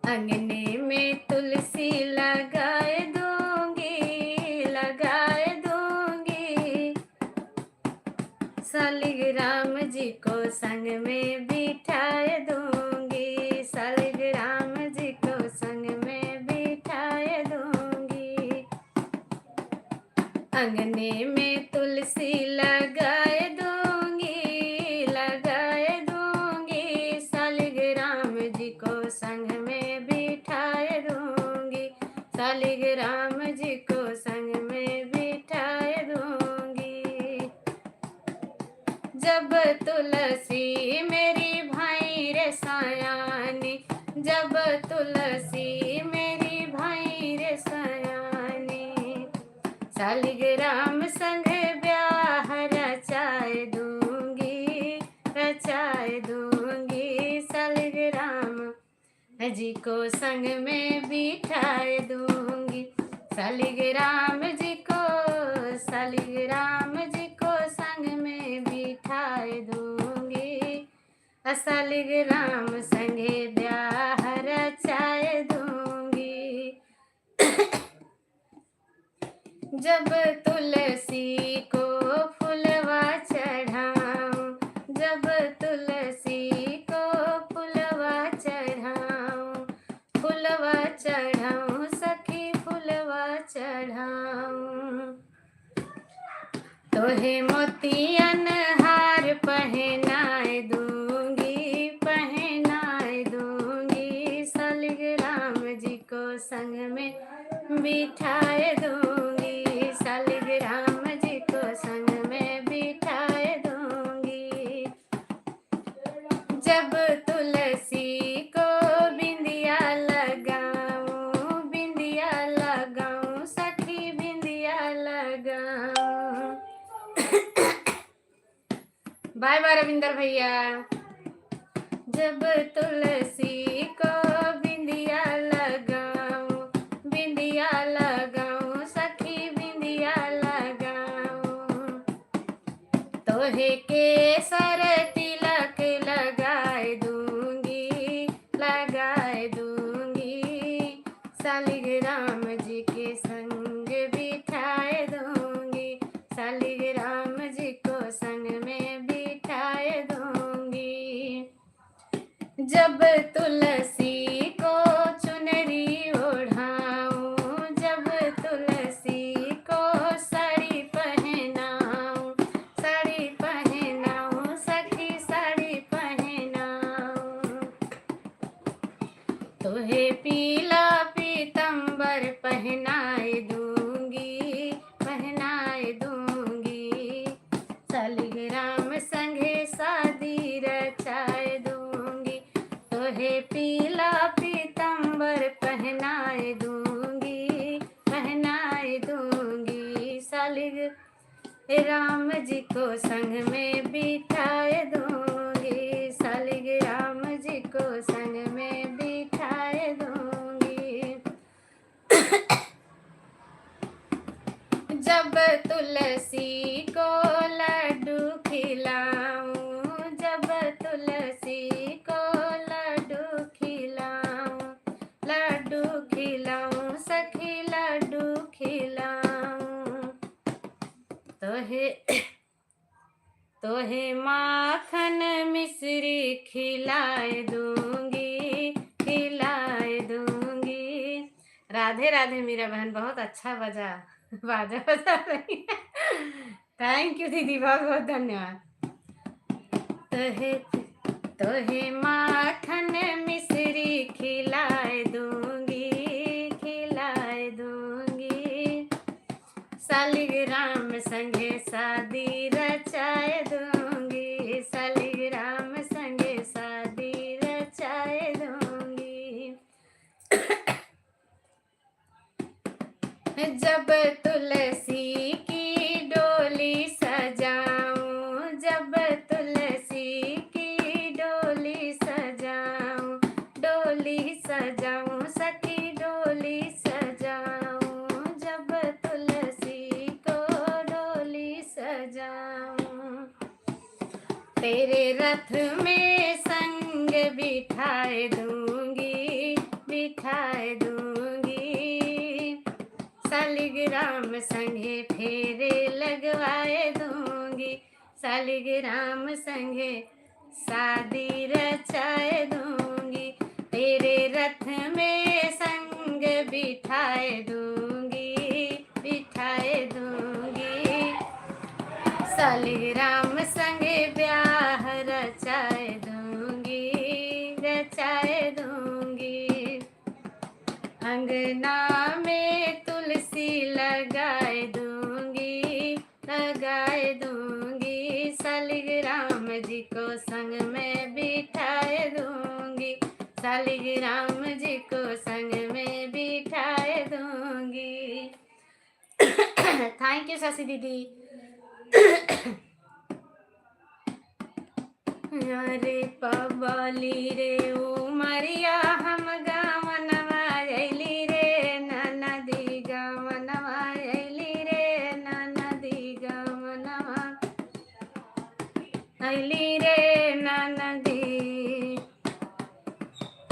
अंगने में तुलसी लगाए दूंगी, लगाए दूंगी। शालिग्राम जी को संग में बिठाए दूंगी, शालिग्राम जी को संग में बिठाए दूंगी। अंगने में तुलसी लगाए दूंगी, लगाए दूंगी। शालिग्राम जी को संग में बिठाए दूंगी, शालिग्राम जी को संग में बिठाए दूंगी। जब तुलसी मेरी भाई रे सयानी, जब तुलसी मेरी भाई रे सयानी। शालिग्राम संग ब्याह रचाए दूंगी, रचाए दूंगी। शालिग्राम जी को संग में बिठाए दूंगी, शालिग्राम जी को, शालिग्राम जी को संग में बिठाए दूंगी। शालिग्राम संगे ब्याह रचाए दूंगी। जब तुलसी को फुलवा चढ़ाऊं, जब तुलसी को फुलवा चढ़ाऊं, फुलवा चढ़ाऊं सखी फुलवा चढ़ाऊं। तोहे मोतियन हार पहनाए दूंगी, पहनाए दूंगी। शालिग्राम जी को संग में बिठाए दूंगी, शालिग्राम जी को संग में बिठाए दूंगी। जब तुलसी को बिंदिया लगाऊं, बिंदिया लगाऊं सखी बिंदिया लगाऊं। बाय बाय रविंदर भैया। जब तुलसी को बिंदिया लगाऊं, बिंदिया लगाऊं सखी बिंदिया लगाऊं। तोहे केसर तिलक लगाए दूंगी, लगाए दूंगी। शालिग्राम जी के संग बिठाए दूंगी, शालिग्राम जी को संग में बिठाए दूंगी। जब तुलसी को चुनरी ओढ़ाऊं, जब तुलसी को साड़ी पहनाऊं, साड़ी पहनाऊं सखी साड़ी पहनाऊं। तोहे पीला पीतंबर पहनाए दूंगी, पहनाए दूंगी। शालिग्राम संगे शादी रचाए दूंगी। तोहे पीला पीतंबर पहनाए दूंगी, पहनाए दूंगी। शालिग्राम जी को संग में बिठाए दूंगी, शालिग्राम जी को संग में बिठाए दूंगी। जब तुलसी को लड्डू खिलाऊं, जब तुलसी को लड्डू खिलाऊं, लड्डू खिलाऊं सखी लड्डू खिलाऊं। तोहे तोहे माखन मिश्री खिलाए दूंगी, खिलाए दूंगी। राधे राधे मेरा बहन, बहुत अच्छा बाजा बजा रही है। थैंक यू दीदी, बहुत बहुत धन्यवाद। तोहे तोहे माखन मिश्री खिलाए दूंगी, खिलाए दूंगी। शालिग्राम संगे शादी रचाए दूंगी, शालिग्राम संगे शादी रचाए दूंगी। जब तुलसी की डोली सजाऊं, जब तुलसी की डोली सजाऊं, डोली सजाऊं सखी डोली सजाऊं। तेरे रथ में संग बिठाए दूंगी, बिठाए दूंगी। शालिग्राम संगे फेरे लगवाए दूंगी, शालिग्राम संगे शादी रचाए दूंगी। तेरे रथ में संग बिठाए दूंगी, बिठाए दूंगी। शालिग्राम संगे ब्याह रचाए दूंगी, रचाए दूंगी। अंगना में तुलसी लगाए दूंगी, लगाए दूंगी। शालिग्राम जी को संग में बिठाए दूंगी, शालिग्राम जी को संग में बिठाए दूंगी। थैंक यू शशि दीदी। अरे पबली रे उमरिया हम गावनवा अइली रे ननदी, गावनवा अइली रे ननदी, गावनवा अइली रे ननदी।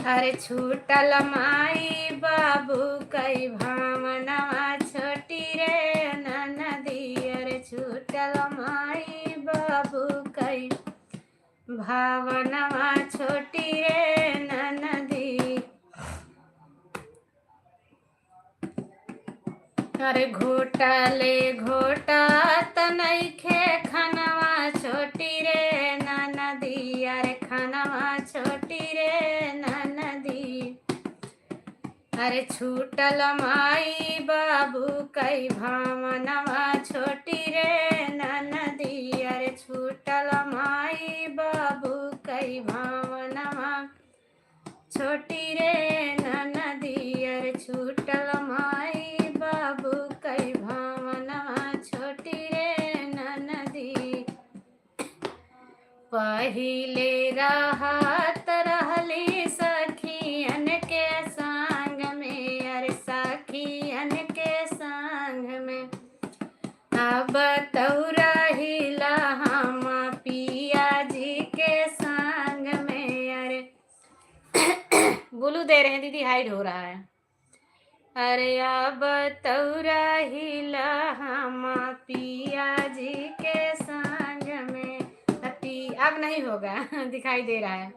अरे छूटल माई बाबू कई भावनवा छोटी रे ननदी। अरे छूटल माई बाबू कई भावनवा छोटी रे ननदी। अरे घोटाले घोटा तनैखे खनवा छोटी रे ननदी। अरे खनवा छोटी रे ननदी। अरे छूटल माई बाबू कई भावनवा छोटी रे ननदी। अरे छूटल माई बाबू कई भावनवा छोटी रे ननदी। अरे छूटल माई बाबू कई भावनवा छोटी रे ननदी। पहिले रहत रहली सखियन के संग में, अरे सखियन के संग में। अब तौरहिला हम पिया जी के संग में। अरे बुलू दे रहे हैं दीदी, हाइड हो रहा है। अरे अब तौरहिला हम पिया जी के संग में। अब नहीं होगा, दिखाई दे रहा है।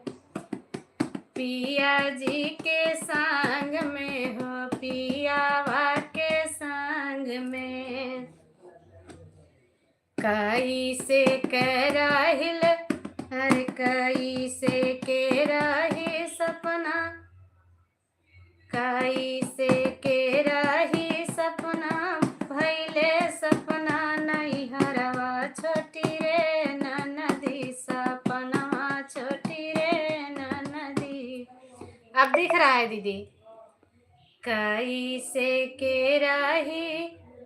पिया जी के संग में हो, पियावा के संग में। कई से कराहिल, अरे कई से के रही सपना, कई से के रही सपना। भैले सपना नहीं हरवा छोटी रे ननदी, सपनवा छोटी रे ननदी। अब दिख रहा है दीदी। कई से के रही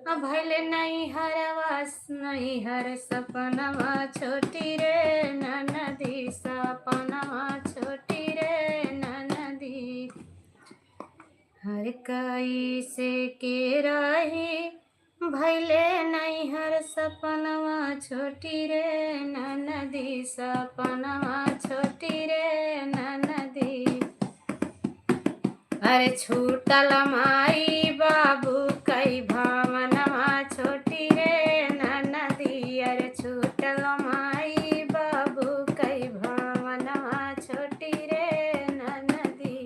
भैले नहीं हरवा, नहीं हर सपनवा छोटी रे ननदी, सपनवा छोटी रे ननदी। हर कई से के रही भैले नहीं हर सपनवा छोटी रे ननदी, सपनवा छोटी रे ननदी। अरे छूटल माई बाबू कई भावनवा छोटी रे ननदी। अरे छूटल माई बाबू कई भावनवा छोटी रे ननदी।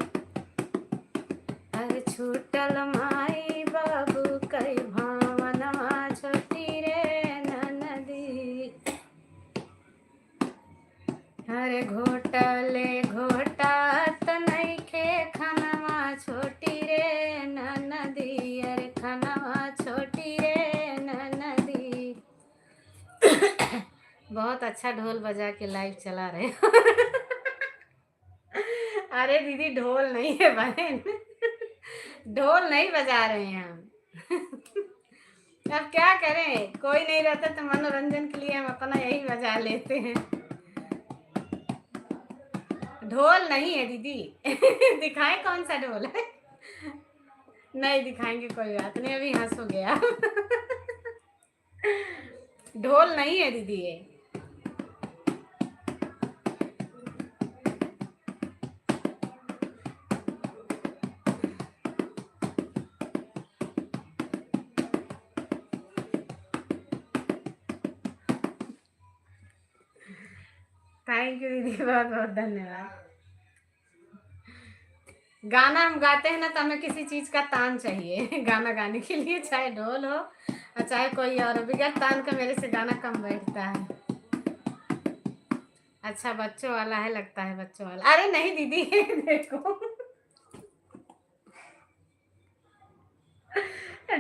अरे छूटल माई बाबू कई भावनवा छोटी रे ननदी। अरे घोटले घोटा तनैखे खनवा छोटी रे ननदी। अरे खनवा छोटी रे ननदी। बहुत अच्छा ढोल बजा के लाइव चला रहे हो। अरे दीदी ढोल नहीं है बहन, ढोल नहीं बजा रहे हैं हम। अब क्या करें, कोई नहीं रहता तो मनोरंजन के लिए हम अपना यही बजा लेते हैं। ढोल नहीं है दीदी। दिखाएं कौन सा ढोल है? नहीं दिखाएंगे, कोई बात नहीं, अभी हंस हो गया। ढोल नहीं है दीदी ये। थैंक यू दीदी, बहुत बहुत धन्यवाद। गाना हम गाते हैं ना तो हमें किसी चीज का तान चाहिए गाना गाने के लिए, चाहे ढोल हो और चाहे कोई और हो, बगैर तान का मेरे से गाना कम बैठता है। अच्छा बच्चों वाला है लगता है, बच्चों वाला। अरे नहीं दीदी देखो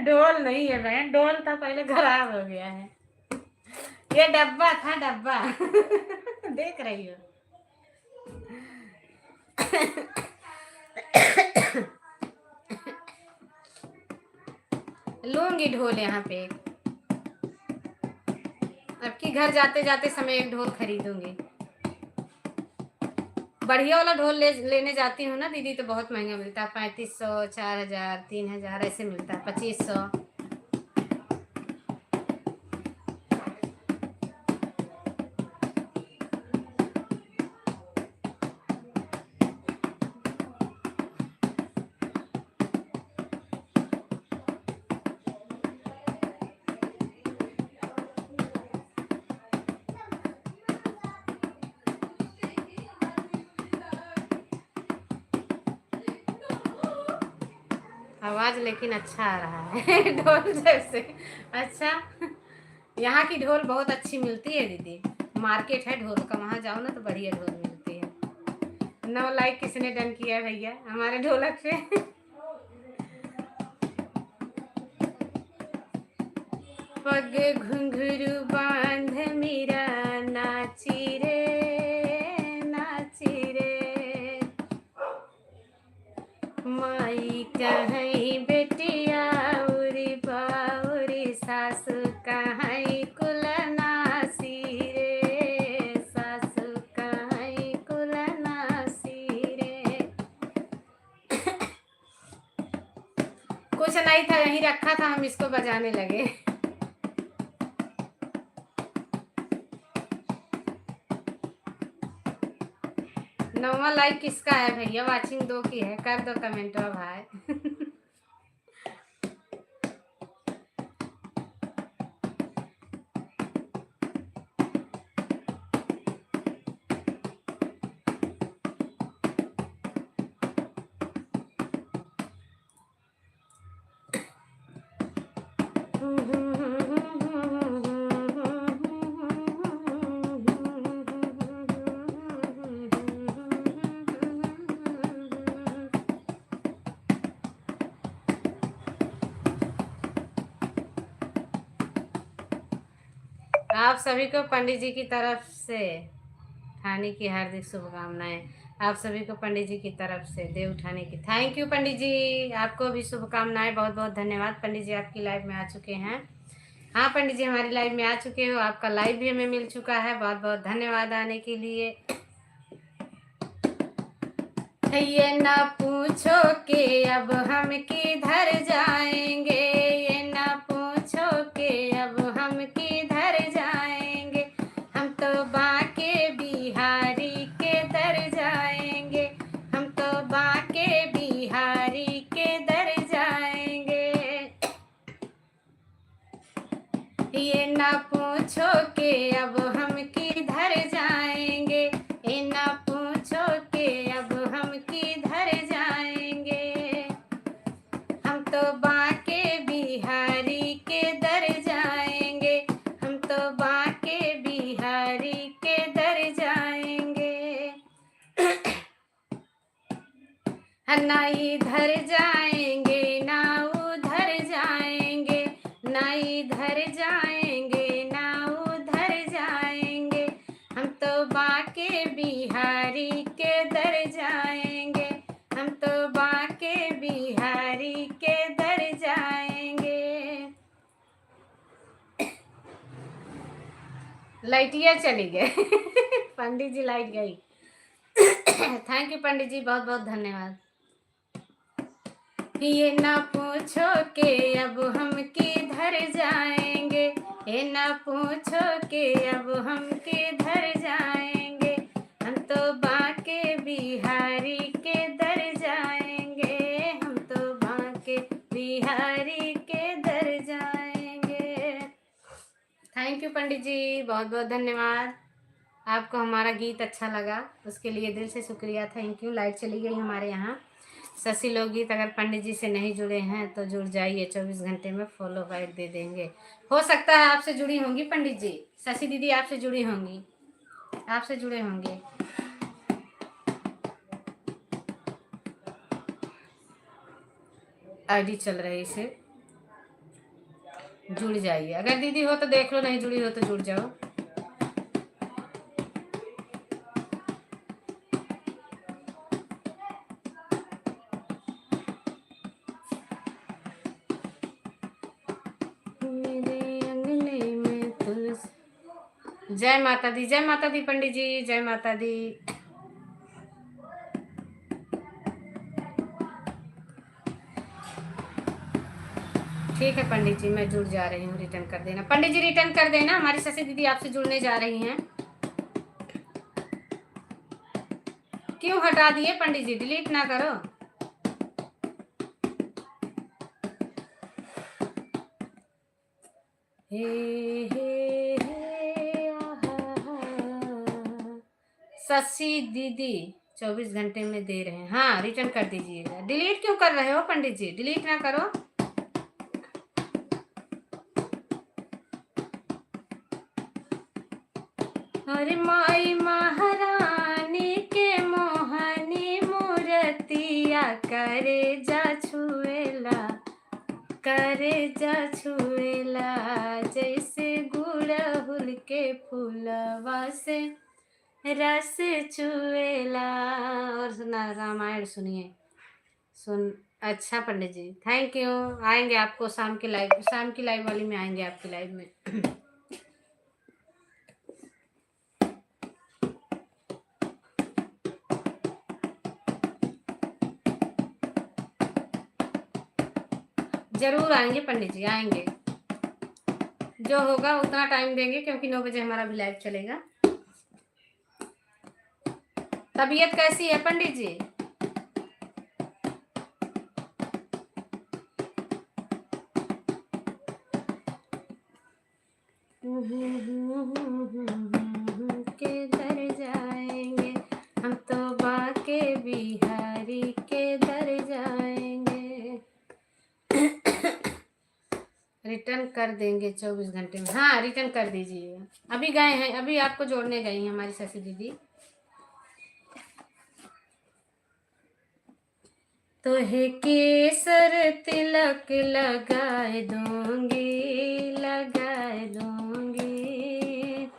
ढोल नहीं है बहन, ढोल था पहले, खराब हो गया है। ये डब्बा था, डब्बा देख रही हो लूंगी ढोल यहाँ पे, अब की घर जाते जाते समय एक ढोल खरीदूंगी। बढ़िया वाला ढोल लेने जाती हूँ ना दीदी, तो बहुत महंगा मिलता है, 3500, 4000, 3000 ऐसे मिलता है, 2500। आवाज लेकिन अच्छा आ रहा है ढोल जैसे। अच्छा, यहाँ की ढोल बहुत अच्छी मिलती है दीदी, मार्केट है ढोल का, वहाँ जाओ ना तो बढ़िया ढोल मिलती है। 9 लाइक किसने डन किया है भैया हमारे ढोलक पे पग घुंघरू बांध मेरा नाची रे, नाची रे, माई कहीं बेटिया उरी बाउरी, सासु कहीं कुलनासी रे, सासु कहीं कुलनासी रे। कुछ नहीं था, यहीं रखा था, हम इसको बजाने लगे। नौवा लाइक किसका है भैया, वाचिंग 2 की है, कर दो कमेंट भाई आप सभी को पंडित जी की तरफ से उठाने की हार्दिक शुभकामनाएं। आप सभी को पंडित जी की तरफ से देव उठाने की, थैंक यू पंडित जी, आपको भी शुभकामनाएं, बहुत बहुत धन्यवाद। पंडित जी आपकी लाइव में आ चुके हैं। हाँ पंडित जी हमारी लाइव में आ चुके हो, आपका लाइव भी हमें मिल चुका है, बहुत बहुत धन्यवाद आने के लिए। ये ना पूछो कि अब हम किधर जाएंगे, ये ना पूछो कि अब हम किधर जाएंगे, हम तो बांके बिहारी के दर जाएंगे, हम तो बांके बिहारी के दर जाएंगे। ये ना पूछो कि अब हम किधर जाएंगे, ये ना पूछो कि अब हम किधर जाएंगे, हम तो बांके बिहारी के दर जाएंगे, हम तो बांके बिहारी के दर जाएंगे। ना इधर जाएंगे ना उधर जाएंगे, ना इधर जाएंगे ना उधर जाएंगे, हम तो बांके बिहारी के दर जाएंगे, हम तो बांके बिहारी के दर जाएंगे। लाइटिया चली गए पंडित जी लाइट गई थैंक यू पंडित जी, बहुत बहुत धन्यवाद। ये ना पूछो कि अब हम किधर जाएंगे, ये ना पूछो कि अब हम किधर जाएंगे, हम तो बांके बिहारी के दर जाएंगे, हम तो बांके बिहारी के दर जाएंगे। थैंक यू पंडित जी, बहुत बहुत धन्यवाद। आपको हमारा गीत अच्छा लगा, उसके लिए दिल से शुक्रिया, थैंक यू। लाइट चली गई हमारे यहाँ। शशि लोकगीत अगर पंडित जी से नहीं जुड़े हैं तो जुड़ जाइए, 24 घंटे में फॉलो बैक दे देंगे। हो सकता है आपसे जुड़ी होंगी पंडित जी, शशि दीदी आपसे जुड़ी होंगी, आपसे जुड़े होंगे। आईडी चल रही से जुड़ जाइए। अगर दीदी हो तो देख लो, नहीं जुड़ी हो तो जुड़ जाओ। मेरे अंगने में तुलसी। जय माता दी, जय माता दी पंडित जी, जय माता दी। ठीक है पंडित जी, मैं जुड़ जा रही हूँ, रिटर्न कर देना पंडित जी, रिटर्न कर देना। हमारी शशि दीदी आपसे जुड़ने जा रही हैं। क्यों हटा दिए पंडित जी, डिलीट ना करो। हे हे हे शशि दीदी 24 घंटे में दे रहे हैं। हाँ रिटर्न कर दीजिएगा। डिलीट क्यों कर रहे हो पंडित जी, डिलीट ना करो। अरे माई महारानी के मोहनी मूर्तिया करे जा छुएला, करे जा छुएला, जैसे गुड़हुल के फूलवा से रस चुएला। और सुना रामायण सुनिए, सुन। अच्छा पंडित जी थैंक यू। आएंगे आपको शाम की लाइव, शाम की लाइव वाली में आएंगे आपकी लाइव में। जरूर आएंगे पंडित जी, आएंगे। जो होगा उतना टाइम देंगे, क्योंकि 9 बजे हमारा भी लाइव चलेगा। तबीयत कैसी है पंडित जी? के दर जाएंगे हम तो, बाके बिहारी के दर जाएंगे। रिटर्न कर देंगे 24 घंटे में। हाँ रिटर्न कर दीजिएगा। अभी गए हैं, अभी आपको जोड़ने गई हैं हमारी शशि दीदी। तो है केसर तिलक लगाए दूंगी, लगाए दूंगी।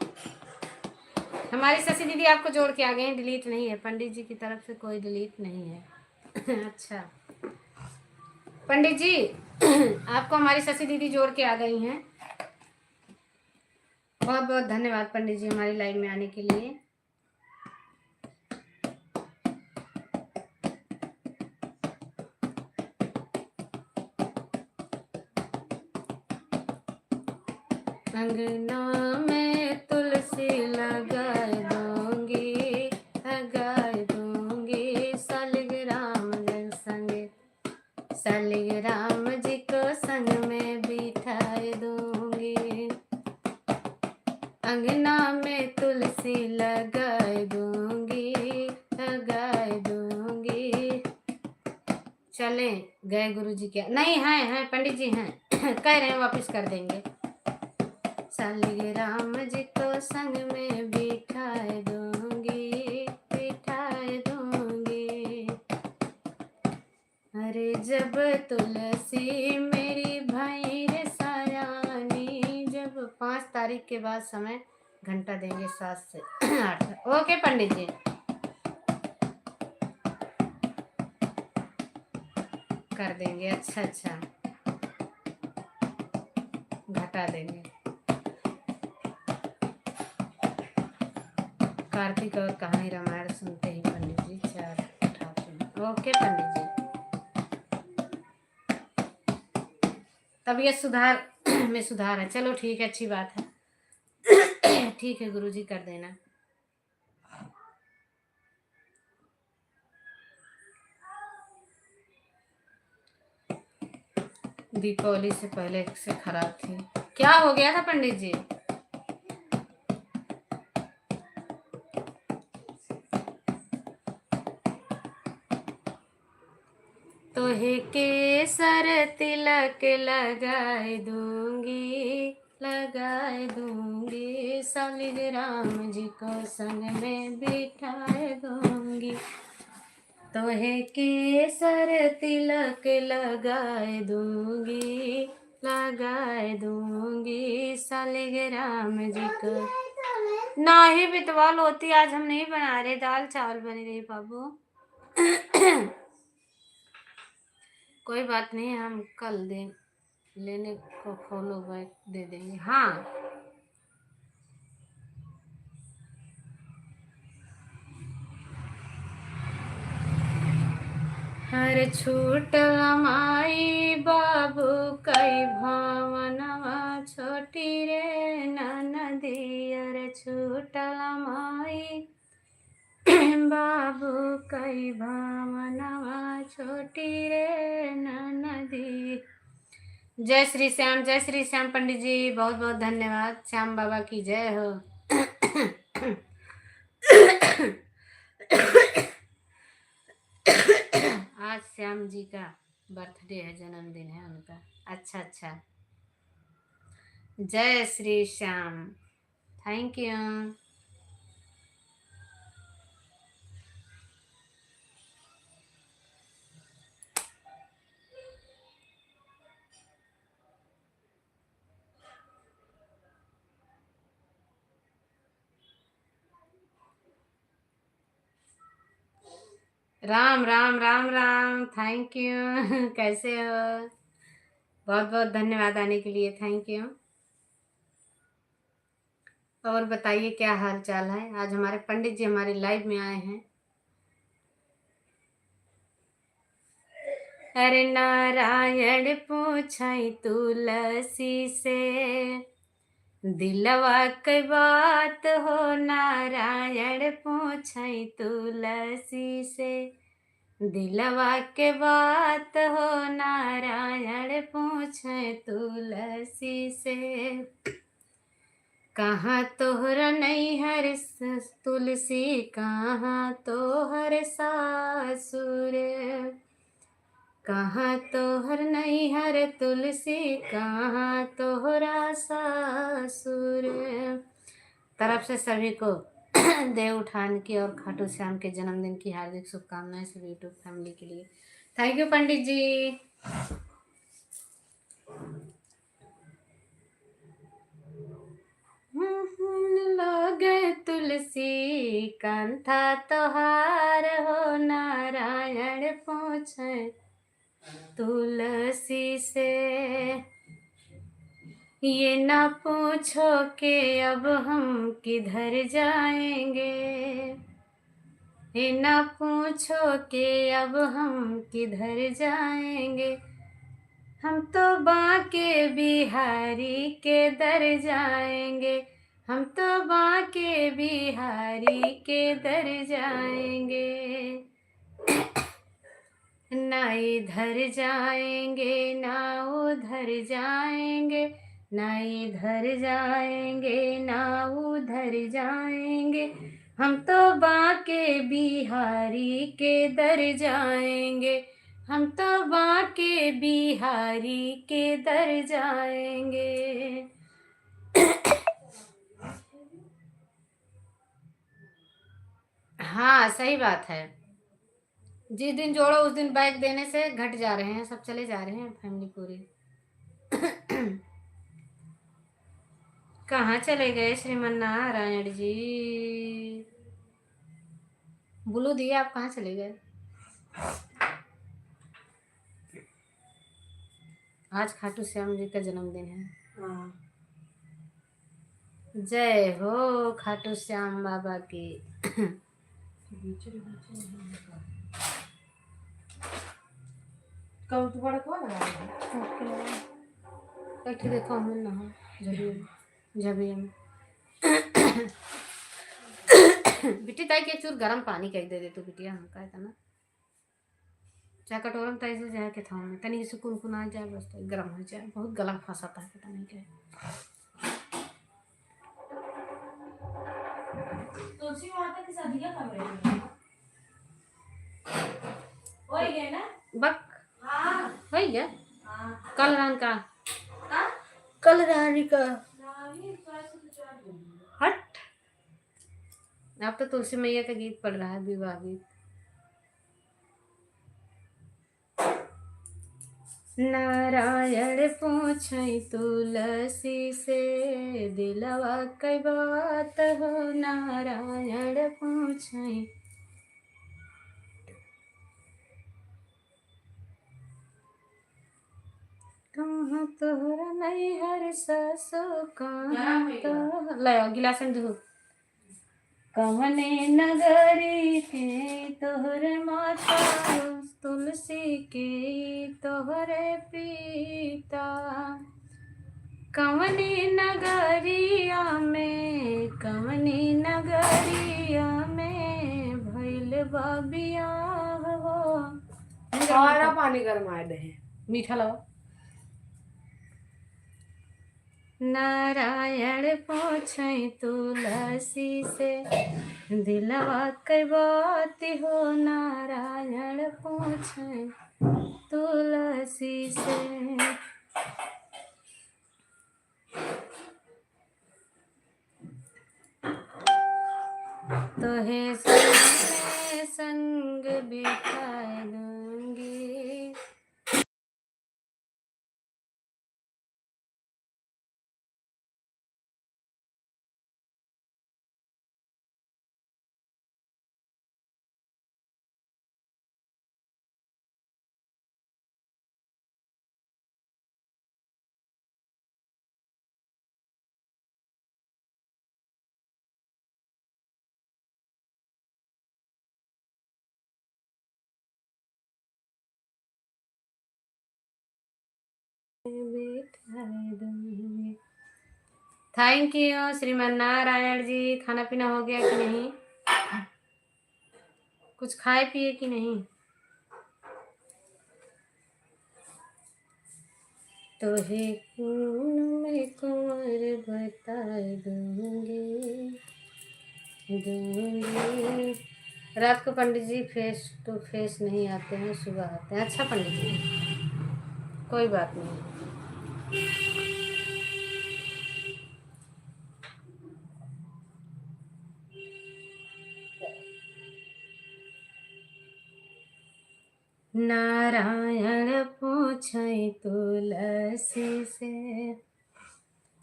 हमारी शशि दीदी आपको जोड़ के आ गए हैं, डिलीट नहीं है पंडित जी की तरफ से, कोई डिलीट नहीं है। अच्छा पंडित जी आपको हमारी शशि दीदी जोड़ के आ गई हैं। बहुत बहुत धन्यवाद पंडित जी हमारी लाइव में आने के लिए। अंगना में तुलसी लगाए दूंगी, लगाए दूंगी, सालिग्राम संग, सालिग्राम जी को संग में बिठाए दूंगी। अंगना में तुलसी लगाए दूंगी, लगाए दूंगी। चले गए गुरु जी क्या? नहीं है पंडित जी हैं। कह रहे हैं वापस कर देंगे। सालिग्राम जी को संग में बिठाए दूंगी, बिठाए दूंगी। अरे जब तुलसी मेरी भैर सयानी, जब 5 तारीख के बाद समय घंटा देंगे 7 से 8। ओके पंडित जी कर देंगे। अच्छा अच्छा घटा देंगे। कार्तिक और कहानी रामायण सुनते ही पंडित जी 4 उठाते हैं। ओके पंडित जी तबीयत सुधार में सुधार है, चलो ठीक है, अच्छी बात है। ठीक है गुरुजी कर देना। दीपावली से पहले से खराब थी, क्या हो गया था पंडित जी? तोहे केसर तिलक लगाए दूंगी शालिग्राम जी को संग में बिठाए दूंगी। तोहे केसर तिलक लगाए दूंगी शालिग्राम जी को। ना ही बितवाल होती, आज हम नहीं बना रहे, दाल चावल बन रही बाबू। कोई बात नहीं, हम कल लेने को फॉलो बैक दे देंगे। हाँ हर छूटल माई बाबू कई भावनवा छोटी रे ननदी। हर छूटल माई बाबू कई भावनवा छोटी रे ननदी। जय श्री श्याम पंडित जी, बहुत बहुत धन्यवाद। श्याम बाबा की जय हो। आज श्याम जी का बर्थडे है, जन्मदिन है उनका। अच्छा अच्छा, जय Shri Shyam, thank you. Ram Ram Ram Ram, thank you. कैसे हो? बहुत बहुत धन्यवाद आने के लिए, थैंक यू। और बताइए क्या हाल चाल है? आज हमारे पंडित जी हमारे लाइव में आए हैं। अरे नारायण पूछाई तुलसी से, दिलवा के बात हो। नारायण पूछाई तुलसी से, दिलवा के बात हो। नारायण पूछे तुलसी से, कहाँ तोहरा नैहर तुलसी, कहाँ तोहर सासुर। कहाँ तोहर नैहर तुलसी, कहाँ तोहरा सासुर। तरफ से सभी को देव उठान की और खाटू श्याम के जन्मदिन की हार्दिक शुभकामनाएं सभी यूट्यूब फैमिली के लिए। थैंक यू पंडित जी। लगे तुलसी कंथा तोहार हो। नारायण पूछे तुलसी से, ये ना पूछो कि अब हम किधर जाएंगे। ये ना पूछो कि अब हम किधर जाएंगे। हम तो बांके बिहारी के दर जाएंगे। हम तो बांके बिहारी के दर जाएंगे। ना इधर जाएंगे ना उधर जाएंगे। ना इधर जाएंगे ना उधर जाएंगे। हम तो बांके बिहारी के दर जाएंगे। हम तो बांके बिहारी के दर जाएंगे। हाँ सही बात है, जिस दिन जोड़ो उस दिन बैग देने से घट जा रहे हैं, सब चले जा रहे हैं फैमिली पूरी। कहाँ चले गए श्रीमन नारायण जी? बुलू दिया, आप कहाँ चले गए? आज खाटू श्याम जी का जन्मदिन है। जय हो खाटू श्याम बाबा की। कब दोबारा कौन लगा देखो हम ना झबिए में। बिटी ताई के चूर गरम पानी कह दे तो बिटिया हम कहता ना चाहे कटोरम ताई से जाए के था में तनी से कुनकुना जाए बस तो गरम हो जाए। बहुत गला फंसाता है, पता नहीं क्या। तुलसी माता की शादी कब रही है? हो गए ना बक क्या कल रान का कल रानी का हट। अब तो तुलसी मैया का गीत पढ़ रहा है, विवाह गीत। नारायण पूछै तुलसी से, दिलवा कई बात हो। नारायण पूछै कहाँ तोहरा नैहर ससु कहाँ तो लयो गिलास में धो। कवने नगरी के तोहरे माता, तुलसी के तोहरे पिता। कवने नगरिया में, कवने नगरिया में भइल बा बियाह हो। सारा पानी गरमाए दे मीठा लाओ। नारायण पूछै तुलसी से, दिलवा के बात हो। नारायण पूछै तुलसी से। तोहे संग बिठाए दूंगी। थैंक यू श्रीमान नारायण जी। खाना पीना हो गया कि नहीं? कुछ खाए पिए कि नहीं? तो हे मैं कुंवर बताए दूंगी। रात को पंडित जी फेस टू फेस नहीं आते हैं, सुबह आते हैं। अच्छा पंडित जी, कोई बात नहीं। नारायण पूछै तुलसी से,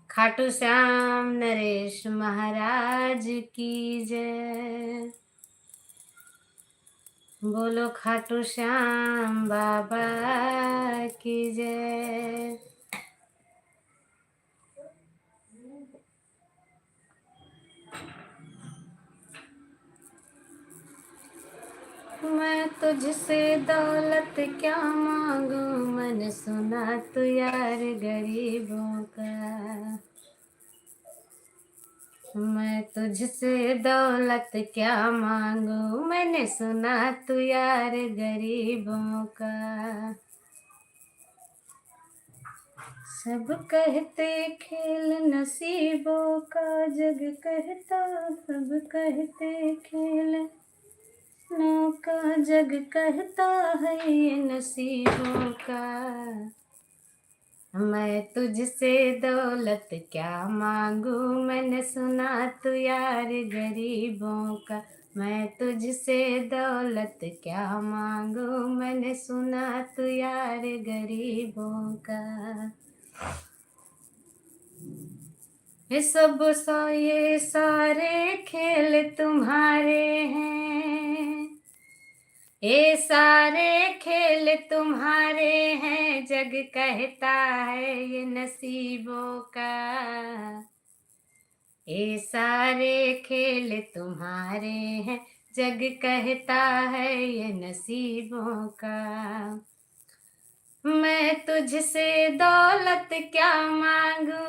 खाटू श्याम नरेश महाराज की जय। बोलो खाटू श्याम बाबा की जय। मैं तुझसे दौलत क्या मांगू, मन सुना तू यार गरीबों का। मैं तुझसे दौलत क्या मांगू, मैंने सुना तू यार गरीबों का। सब कहते खेल नसीबों का, जग कहता सब कहते खेल का, जग कहता है ये नसीबों का। मैं तुझसे दौलत क्या मांगू, मैंने सुना तू यार गरीबों का। मैं तुझसे दौलत क्या मांगू, मैंने सुना तू यार गरीबों का। ये सारे खेल तुम्हारे हैं, ये सारे खेल तुम्हारे हैं, जग कहता है ये नसीबों का। ये सारे खेल तुम्हारे हैं, जग कहता है ये नसीबों का। मैं तुझसे दौलत क्या मांगू,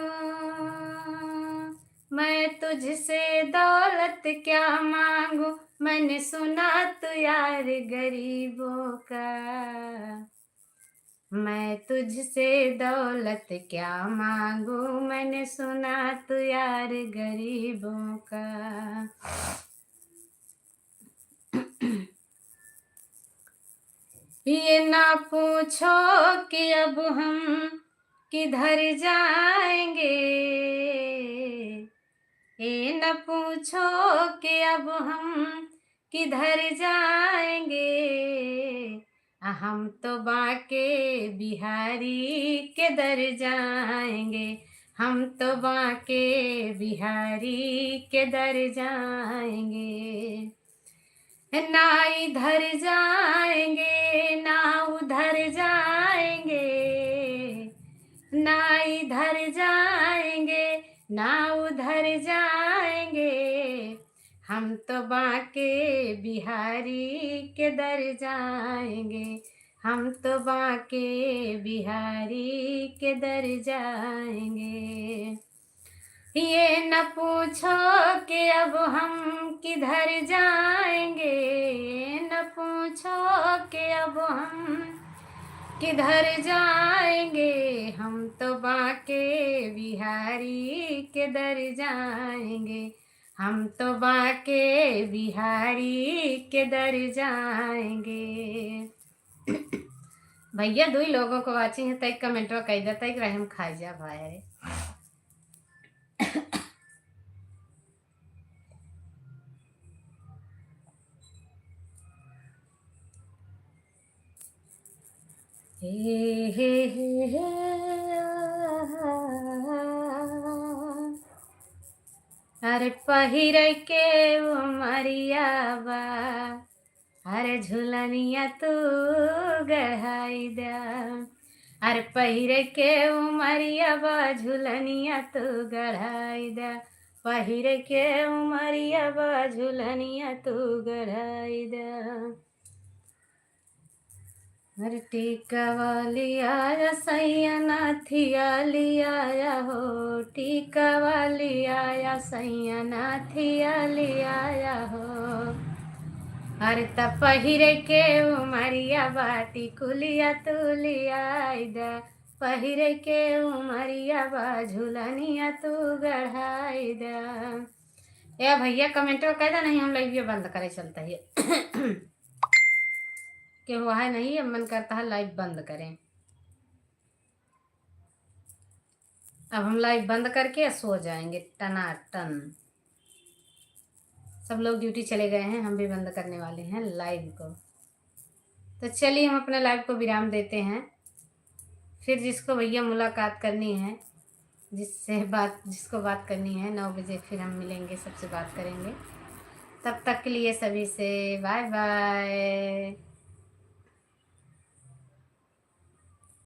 मैं तुझसे दौलत क्या मांगू, मैंने सुना तू यार गरीबों का। मैं तुझसे दौलत क्या मांगू, मैंने सुना तू यार गरीबों का। ये ना पूछो कि अब हम किधर जाएंगे, ये न पूछो कि अब हम किधर जाएंगे, हम तो बाके बिहारी के दर जाएंगे, हम तो बाके बिहारी के दर जाएंगे। ना इधर जाएंगे ना उधर जाएंगे, ना इधर जाएंगे ना उधर जाएंगे, हम तो बाके बिहारी के दर जाएंगे, हम तो बाके बिहारी के दर जाएंगे। ये न पूछो कि अब हम किधर जाएंगे, ये न पूछो कि अब हम किधर जाएंगे, हम तो बाके बिहारी के दर जाएंगे, हम तो बाके बिहारी के दर जाएंगे। भैया 2 लोगों को वाचिंग है, तक कमेंटवा कह देता कि हम खाई जा भाई। हे हे हे हे अरे पहिर के उमरिया बा, अरे झुलनिया तू गढ़ाई दा, अरे पहिर के उमरिया बा झुलनिया तू गढ़ाई दा, पहिर के उमरिया बा झुलनिया तू गढ़ाई दा। अरे टीका वाली आया सैया नाथिया लिया हो, टीका वाली आया सैया नाथिया लिया हो, अरे त पहिरे के उमरिया बाटी कुलिया तू लियाई दा, पहिरे के उमरिया बा झुलनिया तू गढ़ाई दा। ए भैया कमेंट कह दा, नहीं हम लाइव बंद करे चलता है कि हुआ है नहीं, अब मन करता है लाइव बंद करें। अब हम लाइव बंद करके सो जाएंगे टनाटन। सब लोग ड्यूटी चले गए हैं, हम भी बंद करने वाले हैं लाइव को। तो चलिए हम अपने लाइव को विराम देते हैं। फिर जिसको भैया मुलाकात करनी है, जिसको बात करनी है 9 बजे फिर हम मिलेंगे, सबसे बात करेंगे। तब तक के लिए सभी से बाय बाय।